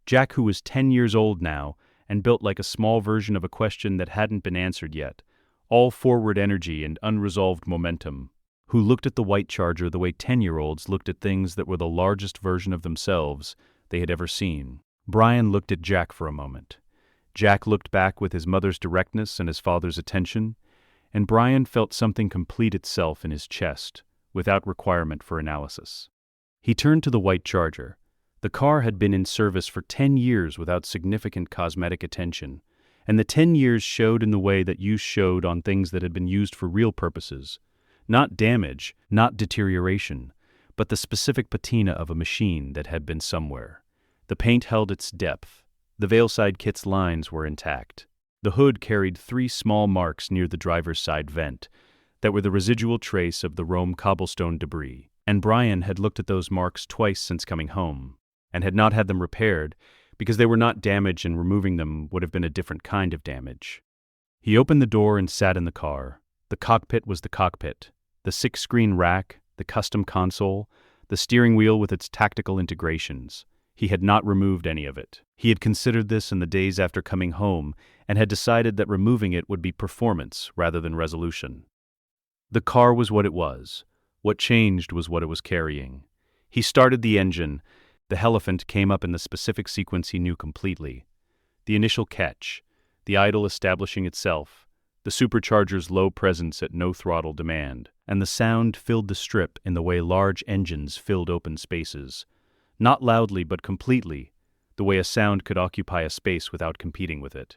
Jack, who was 10 years old now, and built like a small version of a question that hadn't been answered yet, all forward energy and unresolved momentum, who looked at the white Charger the way 10-year-olds looked at things that were the largest version of themselves they had ever seen. Brian looked at Jack for a moment. Jack looked back with his mother's directness and his father's attention, and Brian felt something complete itself in his chest, without requirement for analysis. He turned to the white Charger. The car had been in service for 10 years without significant cosmetic attention, and the 10 years showed in the way that use showed on things that had been used for real purposes. Not damage, not deterioration, but the specific patina of a machine that had been somewhere. The paint held its depth. The Veilside kit's lines were intact. The hood carried 3 small marks near the driver's side vent that were the residual trace of the Rome cobblestone debris, and Brian had looked at those marks twice since coming home, and had not had them repaired because they were not damaged, and removing them would have been a different kind of damage. He opened the door and sat in the car. The cockpit was the cockpit. The 6-screen rack, the custom console, the steering wheel with its tactical integrations. He had not removed any of it. He had considered this in the days after coming home and had decided that removing it would be performance rather than resolution. The car was what it was. What changed was what it was carrying. He started the engine. The Elephant came up in the specific sequence he knew completely. The initial catch, the idle establishing itself, the supercharger's low presence at no throttle demand, and the sound filled the strip in the way large engines filled open spaces. Not loudly but completely, the way a sound could occupy a space without competing with it.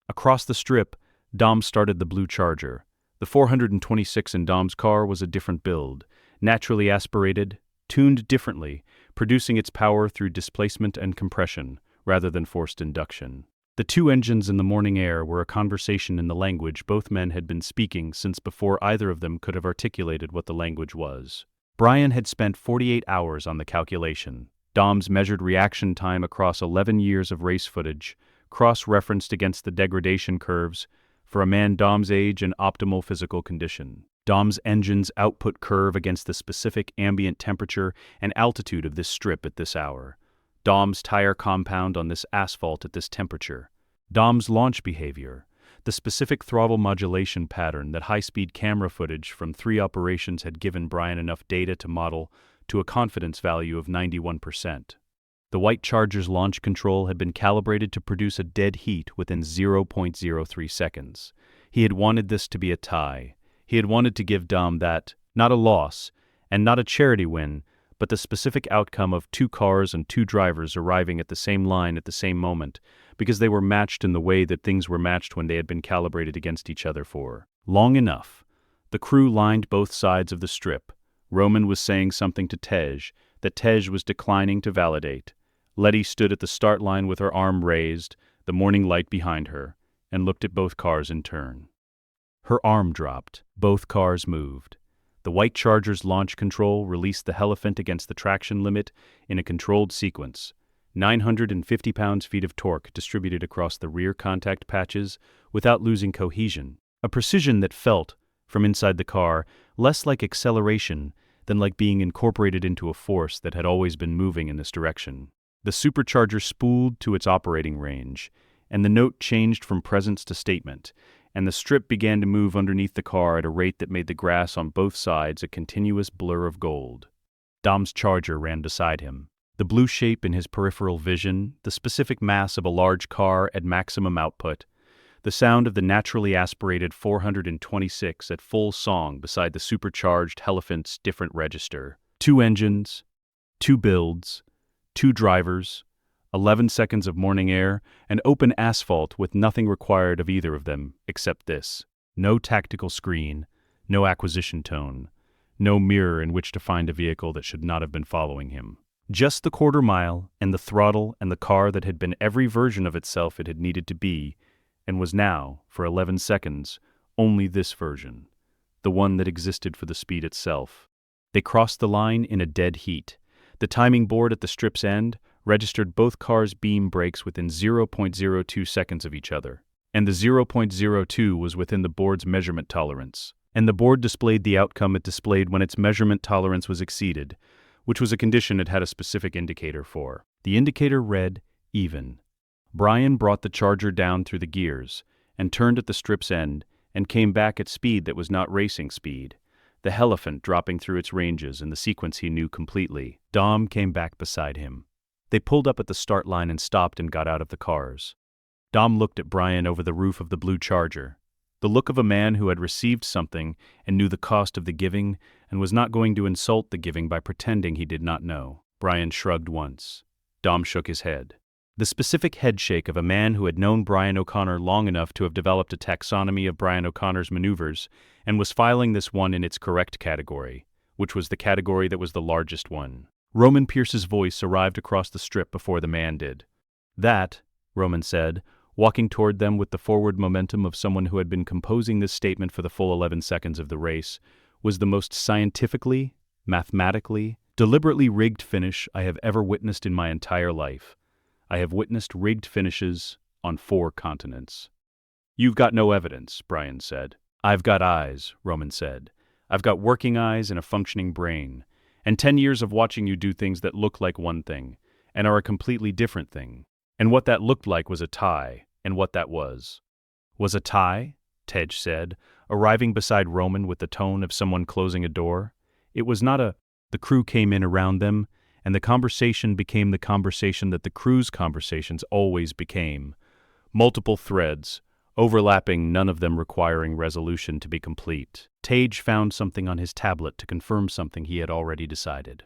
Across the strip, Dom started the blue Charger. The 426 in Dom's car was a different build, naturally aspirated, tuned differently, producing its power through displacement and compression, rather than forced induction. The 2 engines in the morning air were a conversation in the language both men had been speaking since before either of them could have articulated what the language was. Brian had spent 48 hours on the calculation. Dom's measured reaction time across 11 years of race footage, cross-referenced against the degradation curves, for a man Dom's age and optimal physical condition. Dom's engine's output curve against the specific ambient temperature and altitude of this strip at this hour. Dom's tire compound on this asphalt at this temperature. Dom's launch behavior, the specific throttle modulation pattern that high-speed camera footage from 3 operations had given Brian enough data to model to a confidence value of 91%. The white Charger's launch control had been calibrated to produce a dead heat within 0.03 seconds. He had wanted this to be a tie. He had wanted to give Dom that, not a loss, and not a charity win, but the specific outcome of 2 cars and 2 drivers arriving at the same line at the same moment, because they were matched in the way that things were matched when they had been calibrated against each other for long enough. The crew lined both sides of the strip. Roman was saying something to Tej that Tej was declining to validate. Letty stood at the start line with her arm raised, the morning light behind her, and looked at both cars in turn. Her arm dropped. Both cars moved. The white Charger's launch control released the Elephant against the traction limit in a controlled sequence. 950 pounds-feet of torque distributed across the rear contact patches without losing cohesion. A precision that felt, from inside the car, less like acceleration than like being incorporated into a force that had always been moving in this direction. The supercharger spooled to its operating range, and the note changed from presence to statement, and the strip began to move underneath the car at a rate that made the grass on both sides a continuous blur of gold. Dom's charger ran beside him. The blue shape in his peripheral vision, the specific mass of a large car at maximum output, the sound of the naturally aspirated 426 at full song beside the supercharged Elephant's different register. 2 engines, 2 builds, 2 drivers, 11 seconds of morning air, and open asphalt with nothing required of either of them except this. No tactical screen, no acquisition tone, no mirror in which to find a vehicle that should not have been following him. Just the quarter mile and the throttle and the car that had been every version of itself it had needed to be, and was now, for 11 seconds, only this version, the one that existed for the speed itself. They crossed the line in a dead heat. The timing board at the strip's end registered both cars' beam brakes within 0.02 seconds of each other, and the 0.02 was within the board's measurement tolerance, and the board displayed the outcome it displayed when its measurement tolerance was exceeded, which was a condition it had a specific indicator for. The indicator read even. Brian brought the charger down through the gears, and turned at the strip's end, and came back at speed that was not racing speed, the Elephant dropping through its ranges in the sequence he knew completely. Dom came back beside him. They pulled up at the start line and stopped and got out of the cars. Dom looked at Brian over the roof of the blue charger, the look of a man who had received something and knew the cost of the giving and was not going to insult the giving by pretending he did not know. Brian shrugged once. Dom shook his head. The specific headshake of a man who had known Brian O'Connor long enough to have developed a taxonomy of Brian O'Connor's maneuvers and was filing this one in its correct category, which was the category that was the largest one. Roman Pierce's voice arrived across the strip before the man did. That, Roman said, walking toward them with the forward momentum of someone who had been composing this statement for the full 11 seconds of the race, was the most scientifically, mathematically, deliberately rigged finish I have ever witnessed in my entire life. I have witnessed rigged finishes on 4 continents. You've got no evidence, Brian said. I've got eyes, Roman said. I've got working eyes and a functioning brain, and 10 years of watching you do things that look like one thing, and are a completely different thing. And what that looked like was a tie, and what that was a tie, Tej said, arriving beside Roman with the tone of someone closing a door. It was not a... The crew came in around them, and the conversation became the conversation that the crew's conversations always became. Multiple threads, overlapping, none of them requiring resolution to be complete. Tej found something on his tablet to confirm something he had already decided.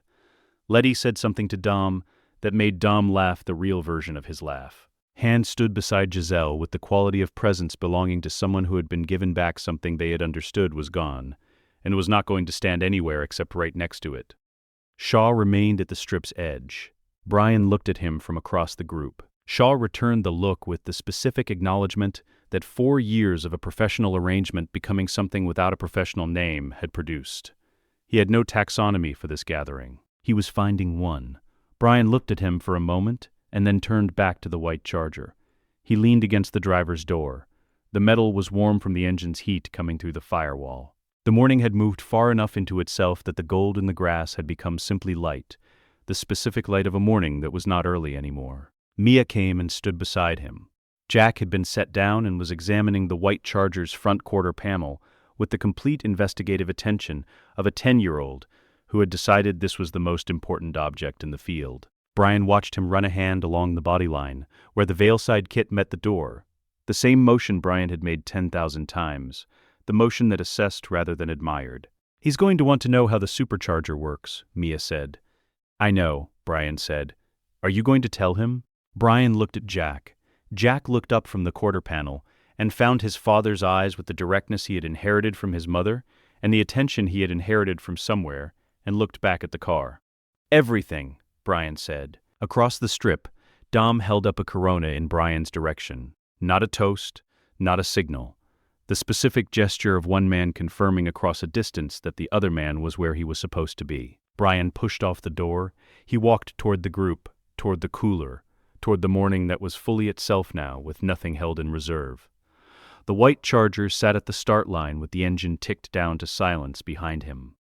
Letty said something to Dom that made Dom laugh the real version of his laugh. Hand stood beside Giselle with the quality of presence belonging to someone who had been given back something they had understood was gone, and was not going to stand anywhere except right next to it. Shaw remained at the strip's edge. Brian looked at him from across the group. Shaw returned the look with the specific acknowledgement that 4 years of a professional arrangement becoming something without a professional name had produced. He had no taxonomy for this gathering. He was finding one. Brian looked at him for a moment and then turned back to the white charger. He leaned against the driver's door. The metal was warm from the engine's heat coming through the firewall. The morning had moved far enough into itself that the gold in the grass had become simply light, the specific light of a morning that was not early anymore. Mia came and stood beside him. Jack had been set down and was examining the white charger's front quarter panel with the complete investigative attention of a 10-year-old who had decided this was the most important object in the field. Brian watched him run a hand along the body line, where the Veilside kit met the door. The same motion Brian had made 10,000 times, the motion that assessed rather than admired. He's going to want to know how the supercharger works, Mia said. I know, Brian said. Are you going to tell him? Brian looked at Jack. Jack looked up from the quarter panel and found his father's eyes with the directness he had inherited from his mother and the attention he had inherited from somewhere, and looked back at the car. Everything, Brian said. Across the strip, Dom held up a Corona in Brian's direction. Not a toast, not a signal. The specific gesture of one man confirming across a distance that the other man was where he was supposed to be. Brian pushed off the door. He walked toward the group, toward the cooler, toward the morning that was fully itself now, with nothing held in reserve. The white Charger sat at the start line with the engine ticked down to silence behind him.